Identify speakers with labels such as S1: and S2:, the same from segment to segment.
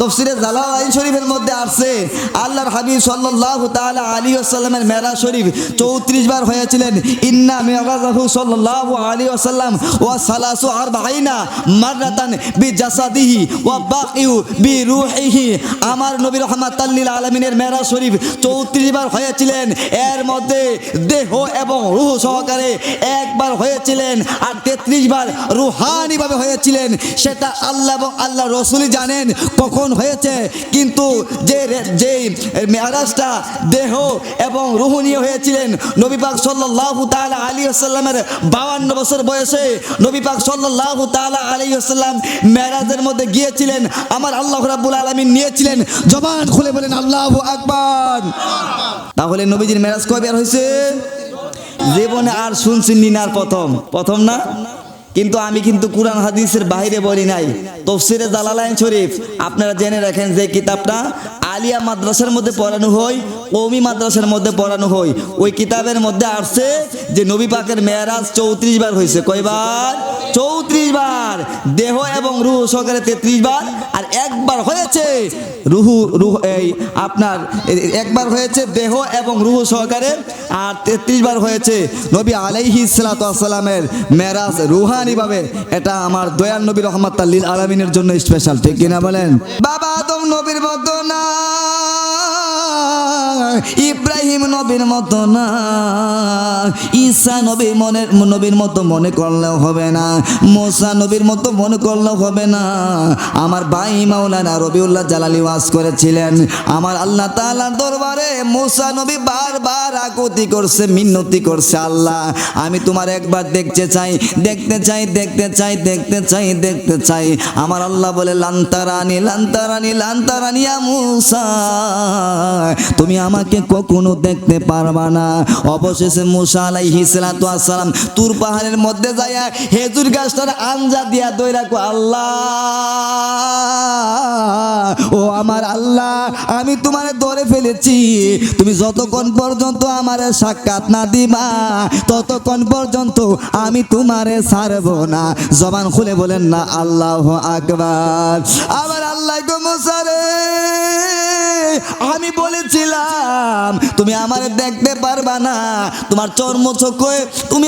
S1: তাফসীরে জালালাইন শরীফের মধ্যে আসছে আল্লাহর হাবিব সাল্লাল্লাহু তাআলা আলাইহি ওয়াসাল্লামের মেরাজ শরীফ 34 বার হয়েছিলেন। ইন্না মিরাজাহু সাল্লাল্লাহু আলাইহি ওয়াসাল্লাম ওয়া সালাসু আরবাঈনা মাররাতান বিজাসাদিহি ওয়া বাকিউ বিরূহিহি। আমার নবী রাহমাতাল লিল আলামিনের মেরাজ শরীফ 34 বার হয়েছিলেন, এর মধ্যে দেহ এবং রূহ সহকারে একবার হয়েছিলেন, আর 33 বার রূহানি ভাবে হয়েছিলেন। সেটা আল্লাহ এবং আল্লাহ রাসূলই জানেন কখন হয়েছে, কিন্তু যে মেরাজটা দেহ এবং রূহ নিয়ে হয়েছিলেন, নবী পাক সাল্লাল্লাহু তাআলা আলাইহি ওয়াসাল্লামের 52 বছর বয়সে নবী পাক সাল্লাল্লাহু তাআলা আলাইহি ওয়াসাল্লাম মেরাজের মধ্যে গিয়েছিলেন। আমার আল্লাহ রাব্বুল আলামিন নিয়েছিলেন। জবান খুলে বলেন আল্লাহু আকবার। তাহলে নবীজির মেরাজ কয়বার হয়েছে? জীবনে আর শুনছেন নি না, প্রথম না। কিন্তু আমি কিন্তু কুরআন হাদিসের বাইরে বলি নাই। তাফসীরে জালালাইন শরীফ আপনারা জেনে রাখেন যে কিতাবটা আলিয়া মাদ্রাসার মধ্যে পড়ানো হয়, কওমি মাদ্রাসার মধ্যে পড়ানো হয়। ওই কিতাবের মধ্যে আসছে যে নবী পাকের মেরাজ 34 বার হয়েছে। কয়বার? 34 বার। দেহ এবং রূহ সহকারে 33 বার, আর একবার হয়েছে রূহ এই আপনার একবার হয়েছে দেহ এবং রূহ সহকারে, আর 33 বার হয়েছে নবী আলাইহিস সালাতু ওয়াস সালামের মেরাজ রূহানি ভাবে। এটা আমার দয়াল নবী রাহমাতাল লিল আলামিনের জন্য স্পেশাল, ঠিক কিনা বলেন? বাবা আদম নবীর মতো না, ইব্রাহিম নবীর মতো না, ঈসা নবীর মতো মনে করলেও হবে না, মুসা নবীর মতো মনে করলেও হবে না। আমার ভাই মাওলানা রবিউল্লাহ জালালি ওয়াজ করেছিলেন, আমার আল্লাহ তাআলার দরবারে মুসা নবী বারবার আকুতি করছে, মিন্নতি করছে, আল্লাহ আমি তোমার একবার দেখতে চাই, দেখতে চাই, দেখতে চাই, দেখতে চাই, দেখতে চাই। আমার আল্লাহ বলে লান্তারানি লান্তারানি লান্তারানি ইয়া মুসা, তুমি আমাকে কখনো দেখতে পারবা না। অবশেষে মুসা আলাইহিস সালাতু ওয়াস সালাম তুর পাহাড়ের মধ্যে যায়া খেজুর গাছটার আঞ্জা দিয়া দইরা কো আল্লাহ, ও আমার আল্লাহ আমি তোমারে ধরে ফেলেছি, তুমি যতক্ষণ পর্যন্ত আমারে সাক্ষাৎ না দিবা ততক্ষণ পর্যন্ত আমি তোমারে ছাড়ব না। জবান খুলে বলেন না আল্লাহু আকবার। আমার আল্লাহ গো মুসা রে, আমি বলেছিলাম তুমি আমারে দেখতে পারবা না, তোমার চর্ম চোখে তুমি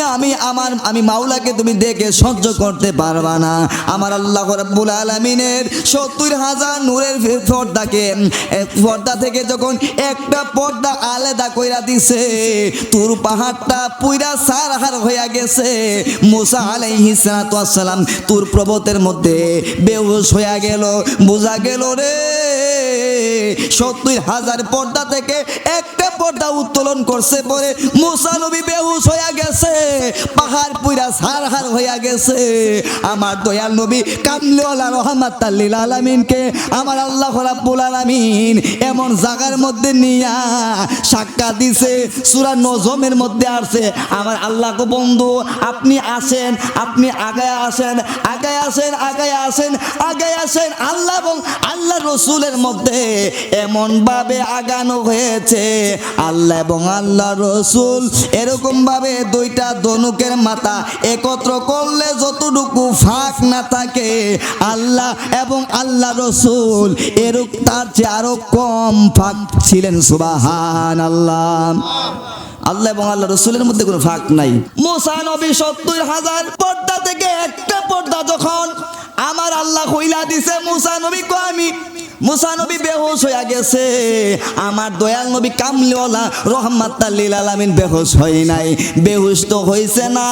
S1: আমি মাওলাকে তুমি দেখে সহ্য করতে পারবা না। আমার আল্লাহ রাব্বুল আলামিনের 70,000 নূরের পর্দা থেকে যখন একটা পর্দা আলাদা কইরা দিছে, তুর পাহাড়টা পুরা সারহার হইয়া গেছে। মুসা আলাইহিস সালাতু ওয়াস সালাম তুর পর্বতের মধ্যে বেহুশ হইয়া গেল। বোঝা গেল রে 70,000 পর্দা থেকে একটা পর্দা উত্তোলন করছে পরে মুসা নবী বেহুশ হইয়া গেছে, পাহাড় পুরা সারহার হইয়া গেছে। আমার দয়াল নবী কামলিওয়ালা রাহমাতাল লিল আলামিনকে আমার আল্লাহ রাব্বুল আলামিন এমন জায়গার মধ্যে নিয়া সাক্ষাৎ দিছে। সূরা নজমের মধ্যে আছে, আমার আল্লাহ গো বন্ধু আপনি আসেন, আপনি আগায় আসেন, আগায় আসেন, আগায় আসেন, আগায় আসেন। আল্লাহ এবং আল্লাহ রসুলের মধ্যে এমন ভাবে আগানো হয়েছে, আল্লাহ এবং আল্লাহ রসুল এরকম ভাবে দুইটা ধনুকের মাথা একত্র করলে যতটুকু ফাঁক না থাকে, আল্লাহ এবং আল্লাহ রসুল এরকম তার চেয়ে আরো কম ফাঁক ছিলেন। সুবহানাল্লাহ। আল্লাহ এবং আল্লাহ রসুলের মধ্যে কোনো ফাঁক নাই। মুসা নবী 70,000 পর্দা থেকে একটা পর্দা যখন আমার আল্লাহ কইলা দিছে, মুসা নবী বেহুশ হইয়া গেছে। আমার দয়াল নবী কামলিওয়ালা রাহমাতাল লিল আলামিন বেহুশ হয় নাই, বেহুশ তো হইছে না,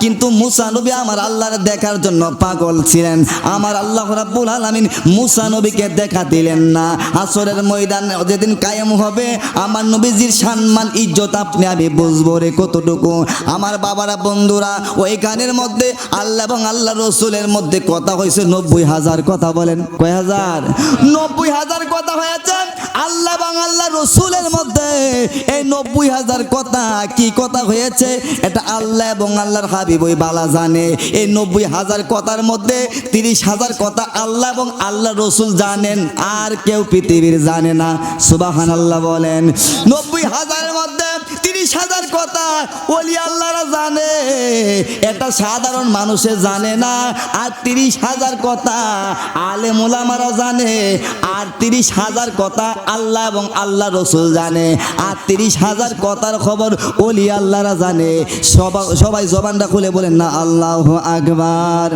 S1: কিন্তু মুসা নবী আমার আল্লাহর দেখার জন্য পাগল ছিলেন। আমার আল্লাহ রাব্বুল আলামিন মুসা নবীকে দেখা দিলেন না। আসরের ময়দান যেদিন কায়েম হবে আমার নবীজির সম্মান ইজ্জত আপনি আমি বুঝবো রে কতটুকু। আমার বাবারা বন্ধুরা, ওই গানের মধ্যে আল্লাহ এবং আল্লাহ রসুলের মধ্যে কথা হয়েছে 90,000 কথা। বলেন কয় হাজার? 90,000 কথা হয়েছে আল্লাহ এবং আল্লাহ রসুলের মধ্যে। এই 90,000 কথা কি কথা হয়েছে এটা আল্লাহ এবং আল্লাহর হাবিব ওই বালা জানে। এই 90,000 কথার মধ্যে 30,000 কথা আল্লাহ এবং আল্লাহ রসুল জানেন, আর কেউ পৃথিবীর জানে না। সুবহানাল্লাহ বলেন। 90,000-এর মধ্যে 30 30,000 কথা ওলি আল্লাহরা জানে, এটা সাধারণ মানুষে জানে না। আর 30,000 কথা আলেম ওলামারা জানে, আর 30,000 কথা আল্লাহ এবং আল্লাহ রসুল জানে, আর 30,000 কথার খবর ওলি আল্লাহরা জানে। সবাই জবানটা খুলে বলেন না আল্লাহু আকবার।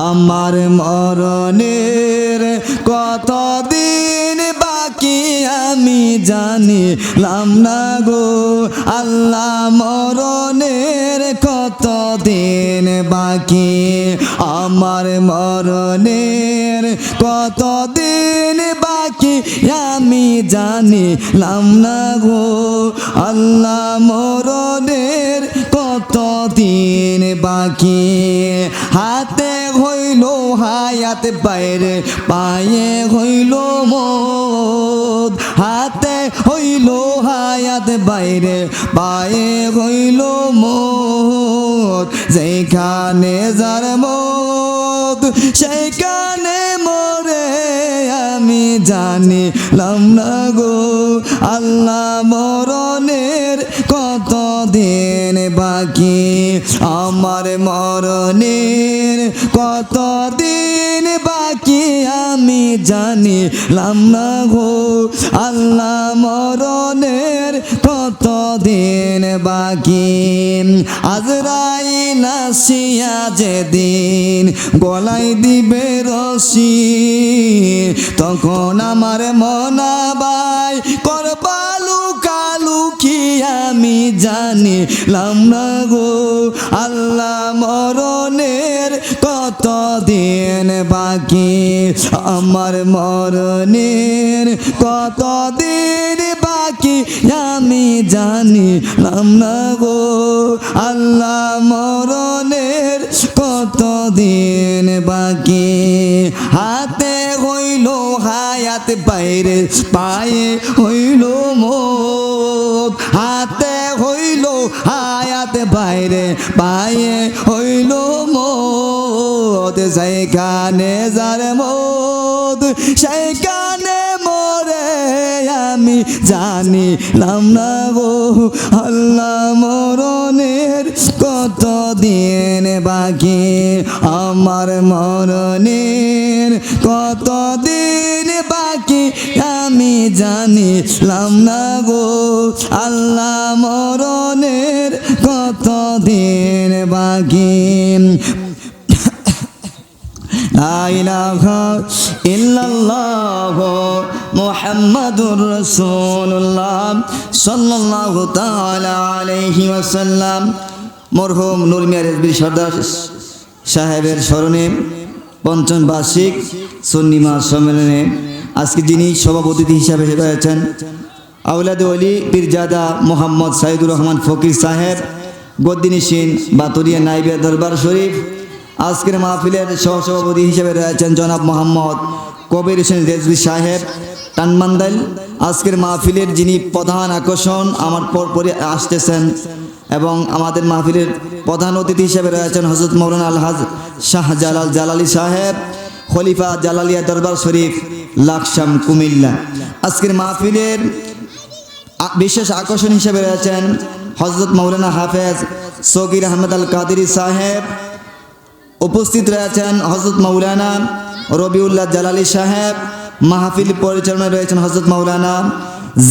S1: আমার মরণের কতদিন বাকি আমি জানিলাম না গো আল্লাহ, মরণের কতদিন বাকি, আমার মরণের কতদিন বাকি আমি জানিলাম না গো আল্লাহ, মরণের কতদিন বাকি। হাতে হইল হায়াত বাইরে পায়ে হইল মত, হাতে হইল হায়াত বাইরে পায়ে হইল মত, যেখানে যার মত সেইখানে মরে আমি জানিলাম না গো আল্লাহ, মরণের কতদিন বাকি, আমার মরণের কতদিন বাকি আমি জানিলাম না গো আল্লাহ, মরণের কতদিন বাকি। আজরাইল আসিয়া যেদিন গলায় দিবে রশি, তখন আমার মনাবাই করবালু কালু কি আমি জানিলাম না গো আল্লাহ, মরণের কতদিন বাকি, আমার মরণের কতদিন বাকি আমি জানিলাম না গো আল্লাহ, মরণের কতদিন বাকি। হাতে হইল হায়াত বাইরে পায়ে হইল মত, হাতে হইল হায়াত বাইরে পায়ে হইল মত, সেইখানে যার মত সেইখানে মরে আমি জানিলাম না গো আল্লাহ, মরণের কতদিন বাকি, আমার মরণের কতদিন বাকি আমি জানিলাম না গো আল্লাহ, মরণের কতদিন বাকি। লা ইলাহা ইল্লাল্লাহ মুহাম্মাদুর রাসূলুল্লাহ সাল্লাল্লাহু তাআলা আলাইহি ওয়াসাল্লাম। মরহুম নূর মিয়া রেজবি সর্দার সাহেবের স্মরণে পঞ্চম বার্ষিক সুন্নি সম্মেলনে আজকে যিনি সভাপতি হিসাবে রয়েছেন আওলাদে ওলি পীরজাদা মোহাম্মদ সাইদুর রহমান ফকির সাহেব গদ্দিনিসিন বাতুরিয়া নাইবে দরবার শরীফ। আজকের মাহফিলের সহসভাপতি হিসেবে রয়েছেন জনাব মোহাম্মদ কবির হোসেন রেজভি সাহেব টানমান্দাইল। আজকের মাহফিলের যিনি প্রধান আকর্ষণ আমার পরে আসতেছেন এবং আমাদের মাহফিলের প্রধান অতিথি হিসেবে রয়েছেন হযরত মাওলানা আলহাজ শাহ জালাল জালালি সাহেব খলিফা জালালিয়া দরবার শরীফ লাকসাম কুমিল্লা। আজকের মাহফিলের বিশেষ আকর্ষণ হিসেবে রয়েছেন হযরত মাওলানা হাফেজ সগির আহমদ আল কাদেরী সাহেব। উপস্থিত রয়েছেন হযরত মাওলানা রবিউল্লাহ জালালি সাহেব। মাহফিল পরিচালনায় রয়েছেন হযরত মাওলানা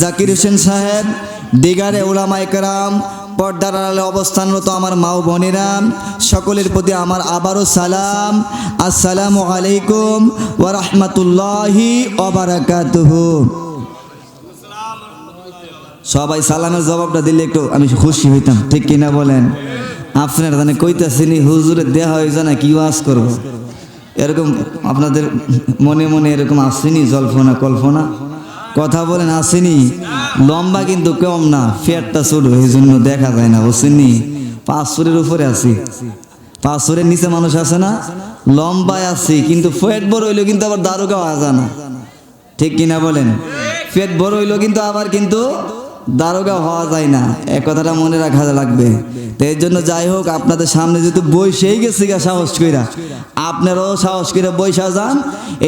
S1: জাকির হোসেন সাহেব। দিগারে উলামায়ে কেরাম, পর্দার আড়ালে অবস্থানরত আমার মা ও বোনেরা, সকলের প্রতি আমার আবারও সালাম, আসসালামু আলাইকুম ওয়া রাহমাতুল্লাহি ওয়া বারাকাতুহু। সবাই সালামের জবাবটা দিলে একটু আমি খুশি হইতাম, ঠিক কিনা বলেন? আপনারা জানে কইতাছিনি হুজুরের দেহা হয়ে যায় না, কি ওয়াজ করব, এরকম আপনাদের মনে মনে এরকম আসেনি জল্পনা কল্পনা? কথা বলেন আসেনি? লম্বা কিন্তু কম না, ফ্যাটটা ছোট, এই জন্য দেখা যায় না, বুঝছেনি? 5 ফুটের উপরে আছি, 5 ফুটের নিচে মানুষ আছে না, লম্বায় আছি কিন্তু ফ্যাট বড় হইলো কিন্তু আবার দারুগা হওয়া যায় না, ঠিক কিনা বলেন? ফ্যাট বড় হইলো কিন্তু আবার কিন্তু দারোগা হওয়া যায় না, এক কথাটা মনে রাখা লাগবে। তো এর জন্য যাই হোক, আপনাদের সামনে যেহেতু বইসেই গেছি সাহস কইরা, আপনারাও সাহস করে বইসা যান।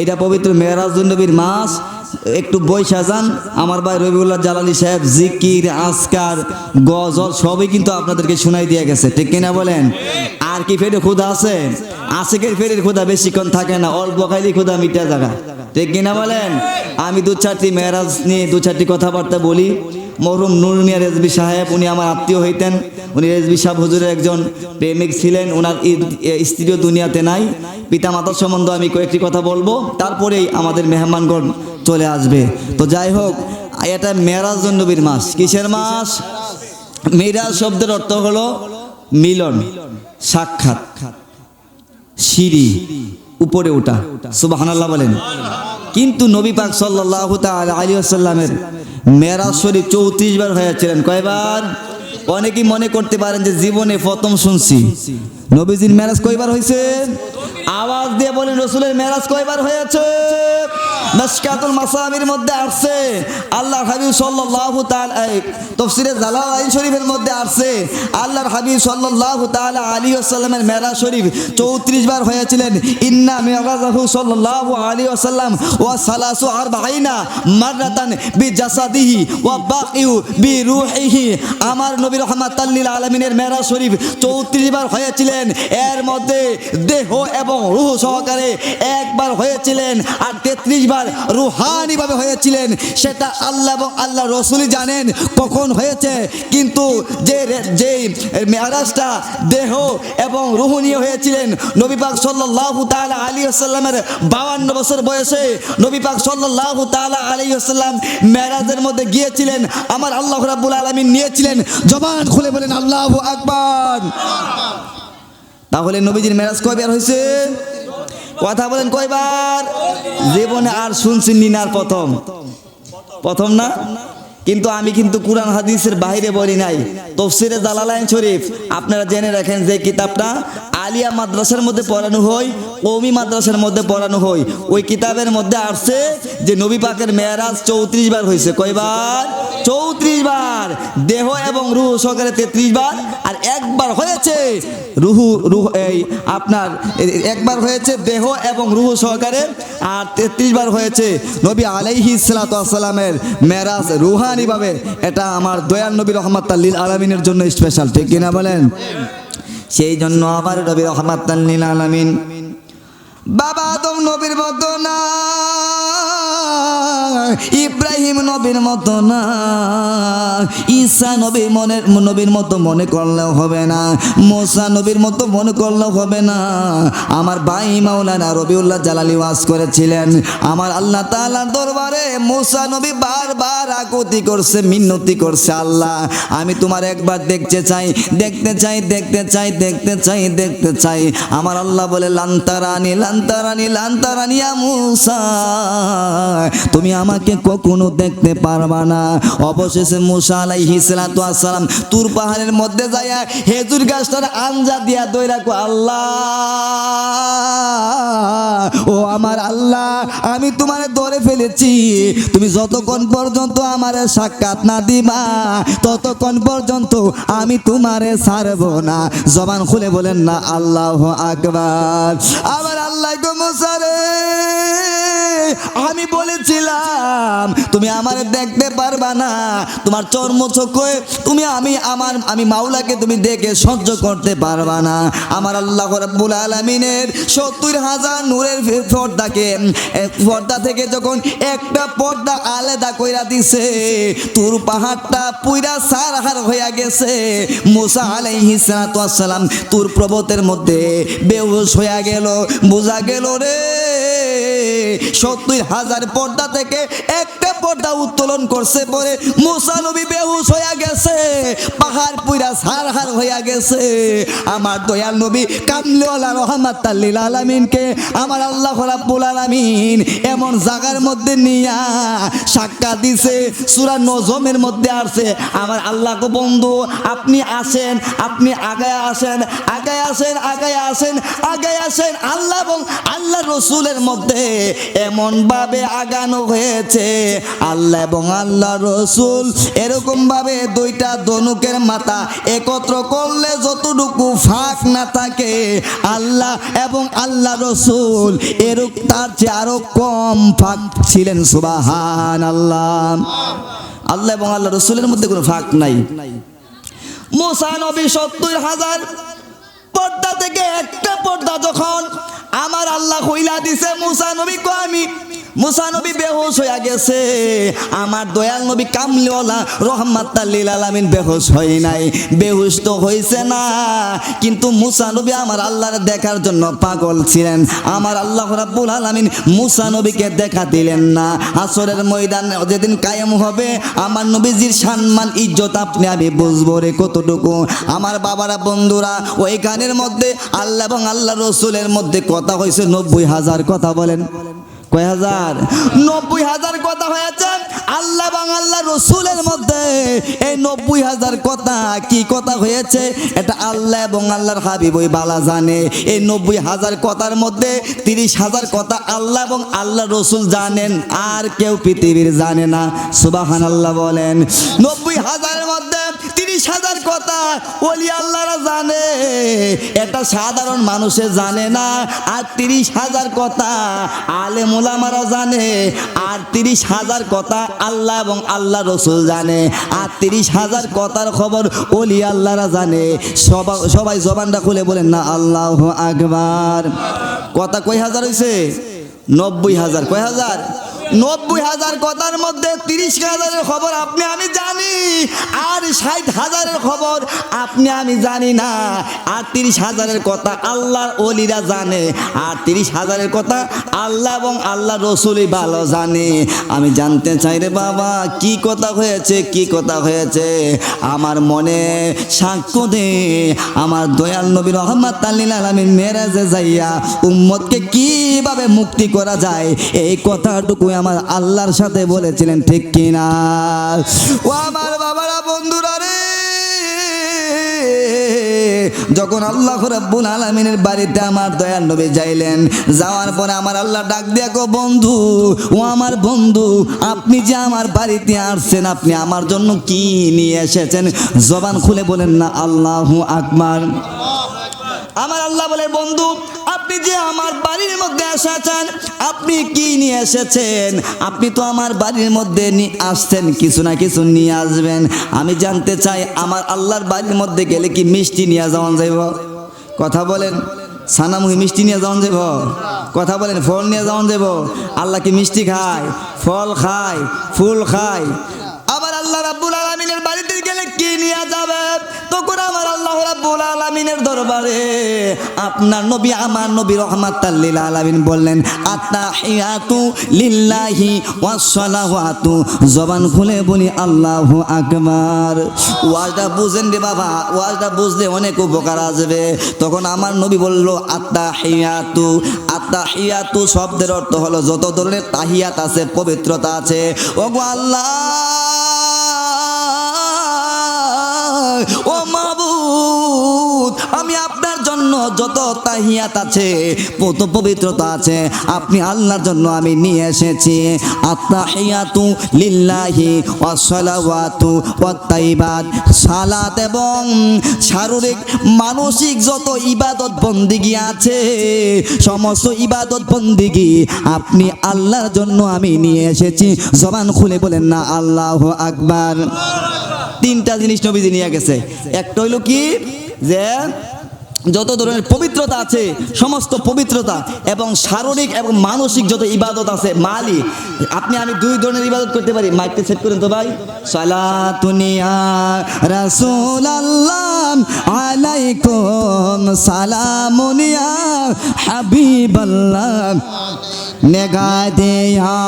S1: এটা পবিত্র মেরাজ নবীর মাস, একটু বৈশা যান। আমার ভাই রবিউল্লাহ জালালী সাহেব জিকির আজকার গজল সবই কিন্তু আপনাদেরকে শোনাই দিয়ে গেছে, ঠিক কিনা বলেন? আর কি ফেরে ক্ষুধা আছে? আশিকের ফেরের ক্ষুধা বেশিক্ষণ থাকে না, অল্প খাইলে ক্ষুধা মিটা জায়গা, ঠিক কিনা বলেন? আমি দু চারটি মেরাজ নিয়ে দু চারটি কথাবার্তা বলি। মরহুম নূর মিয়া রেজবি সাহেব, উনি আমার আত্মীয় হইতেন। উনি রেজবি সাহেব হুজুরের একজন প্রেমিক ছিলেন। ওনার স্ত্রীও দুনিয়াতে নাই। পিতা মাতার সম্বন্ধে আমি কয়েকটি কথা বলবো, তারপরেই আমাদের মেহমানগণ চলে আসবে। তো যাই হোক, এটা মেরাজ নবীর মাস। কিসের মাস? মেরাজ শব্দের অর্থ হলো মিলন, সাক্ষাৎ, সিঁড়ি, উপরে ওঠা। সুবহানাল্লাহ বলেন। কিন্তু নবী পাক সাল্লাল্লাহু তাআলা আলাইহি ওয়াসাল্লামের মেরাজ শরীফ 34 বার হয়েছিলেন। কয়বার? অনেকেই মনে করতে পারেন যে জীবনে প্রথম শুনছি। নবীজির মেরাজ কয়বার হয়েছে? আওয়াজ দিয়ে বলেন, রাসূলের মেরাজ কয়বার হয়েছে? মিশকাতুল মাসাবির মধ্যে আসছে, আল্লাহর হাবিব সাল্লাল্লাহু তাআলা তাফসীরে জালালাইন শরীফের মধ্যে আসছে, আল্লাহর হাবিব সাল্লাল্লাহু তাআলা আলাইহি ওয়াসাল্লামের মেরাজ শরীফ 34 বার হয়েছিলেন। ইন্না মিরাজাহু সাল্লাল্লাহু আলাইহি ওয়াসাল্লাম ওয়া সালাসু আরবাঈনা মাররাতান বিজাসাদিহি ওয়া বাকিউ বিরূহিহি। আমার নবী রাহমাতাল লিল আলামিনের মেরাজ শরীফ 34 বার হয়েছিলেন। এর মধ্যে দেহ এবং রূহ সহকারে একবার হয়েছিলেন, আর 33 বার রুহানি ভাবে হয়েছিলেন। সেটা আল্লাহ এবং আল্লাহ রাসূলই জানেন কখন হয়েছে। কিন্তু যে মেরাজটা দেহ এবং রূহ নিয়ে হয়েছিলেন, নবী পাক সাল্লাল্লাহু তাআলা আলাইহি ওয়াসাল্লামের 52 বছর বয়সে নবী পাক সাল্লাল্লাহু তাআলা আলাইহি ওয়াসাল্লাম মেরাজের মধ্যে গিয়েছিলেন। আমার আল্লাহ রাব্বুল আলামিন নিয়েছিলেন। জবান খুলে বলেন আল্লাহু আকবার। তাহলে নবীজির মেরাজ কয়বার হয়েছে? কথা বলেন কয়বার? জীবনে আর শুনছেন না, আর প্রথম না। কিন্তু আমি কিন্তু কুরআন হাদিসের বাইরে বলি নাই। তাফসীরে জালালাইন শরীফ আপনারা জেনে রাখেন, যে কিতাবটা আলিয়া মাদ্রাসার মধ্যে পড়ানো হয়, কওমি মাদ্রাসার মধ্যে পড়ানো হয়, ওই কিতাবের মধ্যে আসছে যে নবী পাকের মেরাজ 34 বার হয়েছে। কয়বার? 34 বার। দেহ এবং রূহ সহকারে 33 বার, আর একবার হয়েছে রূহ এই আপনার একবার হয়েছে দেহ এবং রূহ সহকারে, আর 33 বার হয়েছে নবী আলাইহিস সালাতু ওয়াস সালামের মেরাজ রুহানি ভাবে। এটা আমার দয়াল নবী রাহমাতাল লিল আলামিনের জন্য স্পেশাল, ঠিক কিনা বলেন? সেই জন্য আমার নবী রাহমাতাল লিল আলামিন বাবা আদম নবীর মতো না, ইব্রাহিম নবীর মতো না, ঈসা নবীর মতো মনে করলেও হবে না, মুসা নবীর মতো মনে করলেও হবে না। আমার ভাই মাওলানা রবিউল্লাহ জালালী ওয়াজ করেছিলেন, আমার আল্লাহ তাআলার দরবারে মুসা নবী বারবার আকুতি করছে, মিন্নতি করছে, আল্লাহ আমি তোমার একবার দেখতে চাই, দেখতে চাই, দেখতে চাই, দেখতে চাই, দেখতে চাই। আমার আল্লাহ বলে লান্তারানি লান্তারানি লান্তারানি ইয়া মুসা, তুমি আমাকে কখনো দেখতে পারবা না। অবশেষে মুসা আলাইহিস সালাতু ওয়াস সালাম তুর পাহাড়ের মধ্যে যায়া খেজুর গাছটার আঞ্জা দিয়া দইরা কো, আল্লাহ ও আমার আল্লাহ, আমি তোমারে ধরে ফেলেছি, তুমি যতক্ষণ পর্যন্ত আমারে সাক্ষাৎ না দিবা ততক্ষণ পর্যন্ত আমি তোমারে ছাড়বো না। জবান খুলে বলেন না আল্লাহু আকবার। আমার আল্লাহ গো মুসা রে, আমি বলেছিলাম তুমি আমারে দেখতে পারবা না, তোমার চর্ম চোখে তুমি আমি মাওলাকে তুমি দেখে সহ্য করতে পারবা না। আমার আল্লাহ রাব্বুল আলামিনের 70,000 নূরের পর্দা থেকে যখন একটা পর্দা আলাদা কইরা দিছে, তুর পাহাড়টা পুইরা সারহার হইয়া গেছে। মুসা আলাইহিস সালাতু ওয়াস সালাম তুর পর্বতের মধ্যে বেহুশ হইয়া গেল। বোঝা গেল রে 70,000 পর্দা থেকে একটা পর্দা উত্তোলন করছে পরে মুসা নবী বেহুশ হইয়া গেছে, পাহাড় পুইরা সারহার হইয়া গেছে। আমার দয়াল নবী কামলিওয়ালা রাহমাতাল লিল আলামিনকে আমার আল্লাহ রাব্বুল আলামিন এমন জায়গার মধ্যে নিয়া সাক্ষাৎ দিছে। সূরা নজমের মধ্যে আছে, আমার আল্লাহ গো বন্ধু আপনি আসেন, আপনি আগায় আসেন, আগায় আসেন, আগায় আসেন, আগায় আসেন। আল্লাহ এবং আল্লাহ রাসূলের মধ্যে এমন ভাবে আগানো হয়েছে, আল্লাহ এবং আল্লাহ রসুল এরকম ভাবে দুইটা ধনুকের মাথা একত্র করলে যতটুকু ফাঁক না থাকে, আল্লাহ এবং আল্লাহ রসুল এরকম তার চেয়ে আরো কম ফাঁক ছিলেন। সুবহানাল্লাহ। আল্লাহ এবং আল্লাহ রসুলের মধ্যে কোনো ফাঁক নাই। মুসা নবী ৭০,০০০ পর্দা থেকে একটা পর্দা যখন আমার আল্লাহ কইলা দিছে, মুসা নবী কো আমি মুসা নবী বেহুশ হয়ে গেছে, আমার দয়াল নবী কামলিওয়ালা রহমাতাল লিল আলামিন বেহুশ হয় নাই। বেহুশ তো হইছে না, কিন্তু মুসা নবী আমার আল্লাহর দেখার জন্য পাগল ছিলেন। আমার আল্লাহ রাব্বুল আলামিন মুসা নবীকে দেখা দিলেন না। আসরের ময়দান যেদিন কায়েম হবে, আমার নবীজির সম্মান ইজ্জত আপনি আমি বুঝবো রে কতটুকু। আমার বাবারা বন্ধুরা, ওই গানের মধ্যে আল্লাহ এবং আল্লাহ রসুলের মধ্যে কথা হয়েছে ৯০,০০০ কথা। বলেন কয় হাজার? ৯০,০০০ কথা হয়েছে আল্লাহ এবং আল্লাহ রসুলের মধ্যে। এই ৯০,০০০ কথা কি কথা হয়েছে এটা আল্লাহ এবং আল্লাহর হাবিবই বালা জানে। এই ৯০,০০০ কথার মধ্যে ৩০,০০০ কথা আল্লাহ এবং আল্লাহ রসুল জানেন, আর কেউ পৃথিবীর জানে না। সুবহানাল্লাহ বলেন। ৯০,০০০-এর মধ্যে ৩০,০০০ কথা ওলি আল্লাহরা জানে, এটা সাধারণ মানুষে জানে না। আর ৩০,০০০ কথা আলেম ওলামারা জানে, আর ৩০,০০০ কথা আল্লাহ এবং আল্লাহ রসুল জানে। আর ৩০,০০০ কথার খবর ওলি আল্লাহরা জানে। সবাই জবানটা খুলে বলেন না আল্লাহু আকবার। কথা কয় হাজার হয়েছে? ৯০,০০০। কয় হাজার? ৯০,০০০ কথার মধ্যে ৩০,০০০-এর খবর আপনি আমি জানি, আর ৬০,০০০-এর খবর আপনি আমি জানি না। আর ৩০,০০০-এর কথা আল্লাহর ওলিরা জানে, আর ৩০,০০০-এর কথা আল্লাহ এবং আল্লাহ রসুলই ভালো জানে। আমি জানতে চাই রে বাবা, কি কথা হয়েছে, কি কথা হয়েছে? আমার মনে সাক্ষ্য দে, আমার দয়াল নবী রহমাতাল লিল আলামিন মেরাজে যাইয়া উম্মতকে কিভাবে মুক্তি করা যায়, এই কথাটুকু আমার আল্লাহর সাথে বলেছিলেন, ঠিক কিনা? ও আমার বাবারা বন্ধুরা রে, যখন আল্লাহ রাব্বুল আলামিনের বাড়িতে আমার দয়াল নবী যাইলেন, যাওয়ার পরে আমার আল্লাহ ডাক দিয়া কো, বন্ধু, ও আমার বন্ধু, আপনি যে আমার বাড়িতে আসছেন, আপনি আমার জন্য কি নিয়ে এসেছেন? জবান খুলে বলেন না আল্লাহু আকবার। আমার আল্লাহ বলে, বন্ধু, আপনি যে আমার বাড়ির মধ্যে এসেছেন, আপনি কি নিয়ে এসেছেন? আপনি তো আমার বাড়ির মধ্যে আসছেন, কিছু না কিছু নিয়ে আসবেন। আমি জানতে চাই, আমার আল্লাহর বাড়ির মধ্যে গেলে কি মিষ্টি নিয়ে যাওয়া যাইব? কথা বলেন। সানামুহি মিষ্টি নিয়ে যাওয়া যাইব? কথা বলেন। ফল নিয়ে যাওয়া যাইব? আল্লাহ কি মিষ্টি খায়? ফল খায়? ফুল খায়? আবার আল্লাহ রাব্বুল আলামিনের বাড়িতে গেলে কি নিয়ে যাবে? তখন আমার আল্লাহ রাব্বুল আলামিনের দরবারে আপনার নবী, আমার নবী রহমাতাল লিল আলামিন বললেন, আত্তাহিয়াতু লিল্লাহি ওয়াস সালাওয়াতু। জবান খুলে বলি আল্লাহু আকবার। ওয়াজটা বুঝেন রে বাবা, ওয়াজটা বুঝলে অনেক উপকার আসবে। তখন আমার নবী বলল, আত্তাহিয়াতু। আত্তাহিয়াতু শব্দের অর্থ হলো যত ধরনের তাহিয়াত আছে, পবিত্রতা আছে। ওগো আল্লাহ, ও মাবুদ, আমি আপনার জন্য যত তাহিয়াত আছে, কত পবিত্রতা আছে, আপনি আল্লাহর জন্য আমি নিয়ে এসেছি। আত্তাহিয়াতু লিল্লাহি ওয়াস সালাওয়াতু ওয়াত তাইবাত। সালাত এবং শারীরিক মানসিক যত ইবাদত বন্দিগি আছে, সমস্ত ইবাদত বন্দিগি আপনি আল্লাহর জন্য আমি নিয়ে এসেছি। জবান খুলে বলেন না আল্লাহু আকবার। তিনটা জিনিস নবীজি নিয়ে গেছে। একটা হইল কি, যে যত ধরনের পবিত্রতা আছে, সমস্ত পবিত্রতা এবং শারীরিক এবং মানসিক যত ইবাদত আছে, মালি আপনি আমি দুই ধরনের ইবাদত করতে পারি। মাইকটা সেট করেন তো ভাই। সালাতুনিয়া রাসূলুল্লাহ আলাইকুম সালামুনিয়া হাবিবাল্লাহ, নেগা দে ইয়া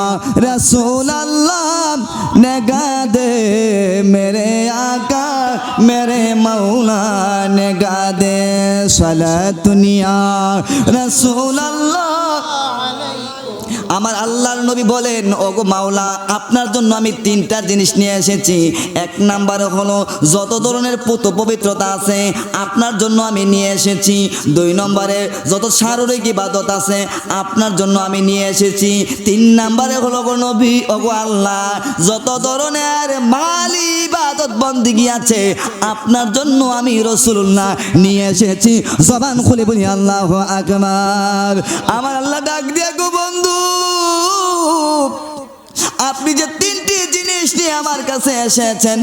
S1: রাসূলুল্লাহ, নেগা দে মেরে আকা मेरे मौला, नेगा दे सलातुनिया रसूल अल्लाह আমার আল্লাহর নবী বলেন, ওগো মাওলা, আপনার জন্য আমি তিনটা জিনিস নিয়ে এসেছি। এক নাম্বারে হলো যত ধরনের পবিত্রতা আছে আপনার জন্য আমি নিয়ে এসেছি। দুই নম্বরে যত শারীরিক ইবাদত আছে আপনার জন্য আমি নিয়ে এসেছি। তিন নম্বরে হলো গো নবী, ওগো আল্লাহ, যত ধরনের মাল ইবাদত বন্দেগী আছে আপনার জন্য আমি রাসূলুল্লাহ নিয়ে এসেছি। জবান খুলে বলি আল্লাহু আকবার। আমার আল্লাহ ডাক দিয়ে, গো বন্ধু, আপনি যে তিনটি জিনিস নিয়ে আমার কাছে এসেছেন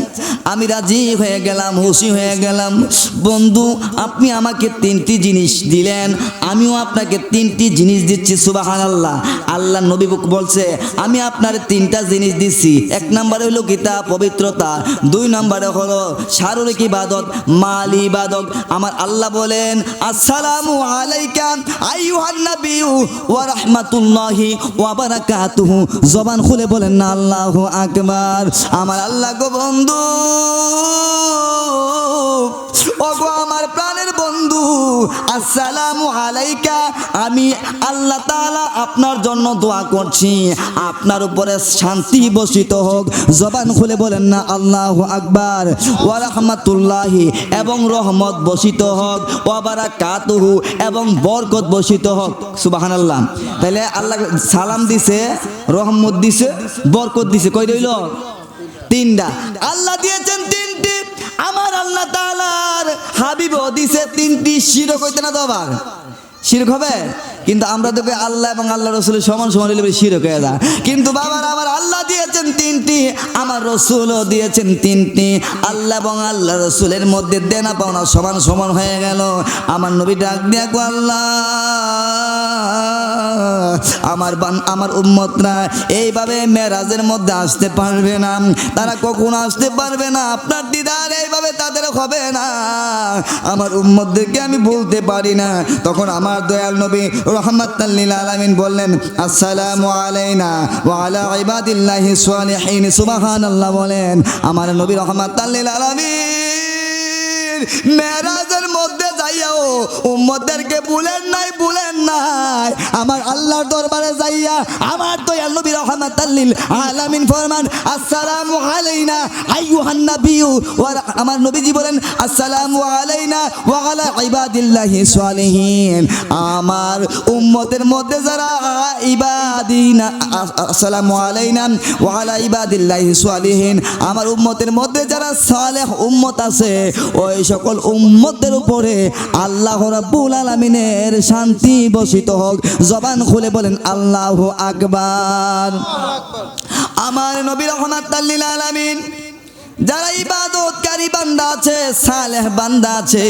S1: আমি রাজি হয়ে গেলাম, খুশি হয়ে গেলাম। বন্ধু, আপনি আমাকে তিনটি জিনিস দিলেন, আমিও আপনাকে তিনটি জিনিস দিচ্ছি। সুবহানাল্লাহ। আল্লাহ নবী বলছে, আমি আপনার তিনটা জিনিস দিচ্ছি। এক নম্বরে হলো কিতাব, পবিত্রতা। দুই নম্বরে হলো শারীরিক ইবাদত, মাল ইবাদত। আমার আল্লাহ বলেন, আসসালামু আলাইকা আইয়ুহান নাবিয়্যু ওয়া রাহমাতুল্লাহি ওয়া বারাকাতুহু। জবান খুলে বলেন না আল্লাহু আকবার। আমার আল্লাহ, গো বন্ধু, ওগো আমার প্রাণের বন্ধু, আসসালামু আলাইকা, আমি আল্লাহ তাআলা আপনার জন্য দোয়া করছি, আপনার উপরে শান্তি বর্ষিত হোক। জবান খুলে বলেন না আল্লাহু আকবার। ওয়া রাহমাতুল্লাহি, এবং রহমত বর্ষিত হোক। ওয়া বারাকাতুহু, এবং বরকত বর্ষিত হোক। সুবহানাল্লাহ। তাহলে আল্লাহ সালাম দিছে, রহমত দিছে, বরকত দিছে। কই রইল? তিনটা। আল্লাহ দিয়েছেন তিনটি, আমার আল্লাহ তাআলার হাবিবও দিছে তিনটি। শিরক হইতে না তো আবার শিরক হবে? কিন্তু আমরা তো আল্লাহ এবং আল্লাহ রসুলের সমান সমান হইলে শিরক হয়ে যায়। কিন্তু বাবার আমার আল্লাহ দিয়েছেন তিনটি, আমার রসুলও দিয়েছেন তিনটি। আল্লাহ এবং আল্লাহ রসুলের মধ্যে দেনা পাওনা সমান সমান হয়ে গেল। আমার নবী ডাক দিয়া, গো আল্লাহ, আমার উম্মতরা এইভাবে মেরাজের মধ্যে আসতে পারবে না, তারা কখনো আসতে পারবে না, আপনার দিদার এইভাবে তাদের হবে না, আমার উম্মতদেরকে আমি বলতে পারি না। তখন আমার দয়াল নবী রাহমাতাল লিল আলামিন বললেন, আসসালামু আলাইনা ওয়া আলা ইবাদিল্লাহিস সালিহিন। সুবহানাল্লাহ বলেন। আমার নবী রাহমাতাল লিল আলামিন মেরাজের মধ্যে যাইয়াও উম্মতদেরকে বলেন নাই আমার আল্লাহর দরবারে যাইয়া আমার দয়াল নবী রাহমাতাল লিল আলামিন ফরমান, আসসালামু আলাইনা আইয়ুহান নাবিয়্যু। আমার নবীজি বলেন, আসসালামু আলাইনা ওয়া আলা ইবাদিল্লাহিস সালিহিন। আমার উম্মতের মধ্যে যারা ইবাদিনা, আসসালামু আলাইনা ওয়া আলা ইবাদিল্লাহিস সালিহিন, আমার উম্মতের মধ্যে যারা সালেহ উম্মত আছে ওই সকল উম্মতের উপরে আল্লাহ রাব্বুল আলামিনের শান্তি বর্ষিত হোক। জবান খুলে বলেন আল্লাহু আকবার। আমার নবী রাহমাতাল লিল আলামিন যারা ইবাদতকারী বান্দা আছে, সালেহ বান্দা আছে,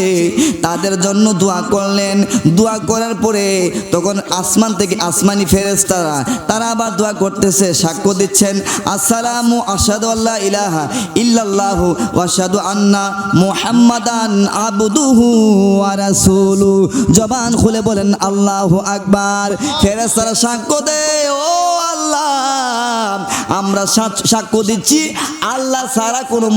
S1: তাদের জন্য দোয়া করলেন। দোয়া করার পরে তখন আসমান থেকে আসমানি ফেরেশতারা তারা আবার দোয়া করতেছে, সাক্ষ্য দিচ্ছেন, আসসালামু আশহাদু আল্লা ইলাহা ইল্লাল্লাহু ওয়া আশহাদু আন্না মুহাম্মাদান আবদুহু ওয়া রাসূলুহু। জবান খুলে বলেন আল্লাহু আকবার। ফেরেশতারা সাক্ষ্য দেয়, ও আল্লাহ, আমরা সাক্ষ্য দিচ্ছি আল্লাহ ছাড়া কোনো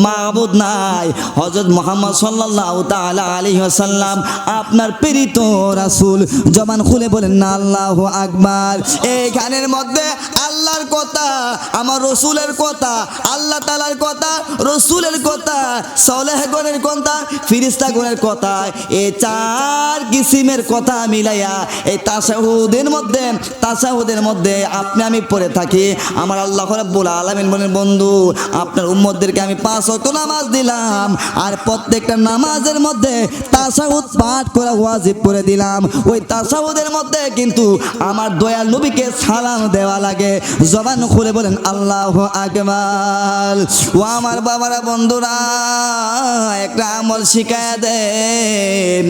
S1: মাবুদ নাই। হযরত মুহাম্মদ সাল্লাল্লাহু তাআলা আলাইহি ওয়াসাল্লাম আপনার প্রেরিত রাসূল। জবান খুলে বলেন না আল্লাহু আকবার। এই গানের মধ্যে আল্লাহর কথা, আমার রসুলের কথা, আল্লাহ তাআলার কথা, রসুলের কথা, সালেহগণের কথা, ফেরেশতাগণের কথা, এই চার কিসিমের কথা মিলাইয়া এই তাশাহুদের মধ্যে আপনি আমি পড়ে থাকি। আমার আল্লাহ রাব্বুল আলামিন বলেন, বন্ধু, আপনার উম্মতদেরকে আমি 5 ওয়াক্ত নামাজ দিলাম, আর প্রত্যেকটা নামাজের মধ্যে তাশাহুদ পাঠ করা ওয়াজিব করে দিলাম। ওই তাশাহুদের মধ্যে কিন্তু আমার দয়াল নবীকে সালাম দেওয়া লাগে। জবান খুলে বলেন আল্লাহু আকবার। ও আমার বাবারা, বন্ধুরা, একটা আমল শিখায়া দেন,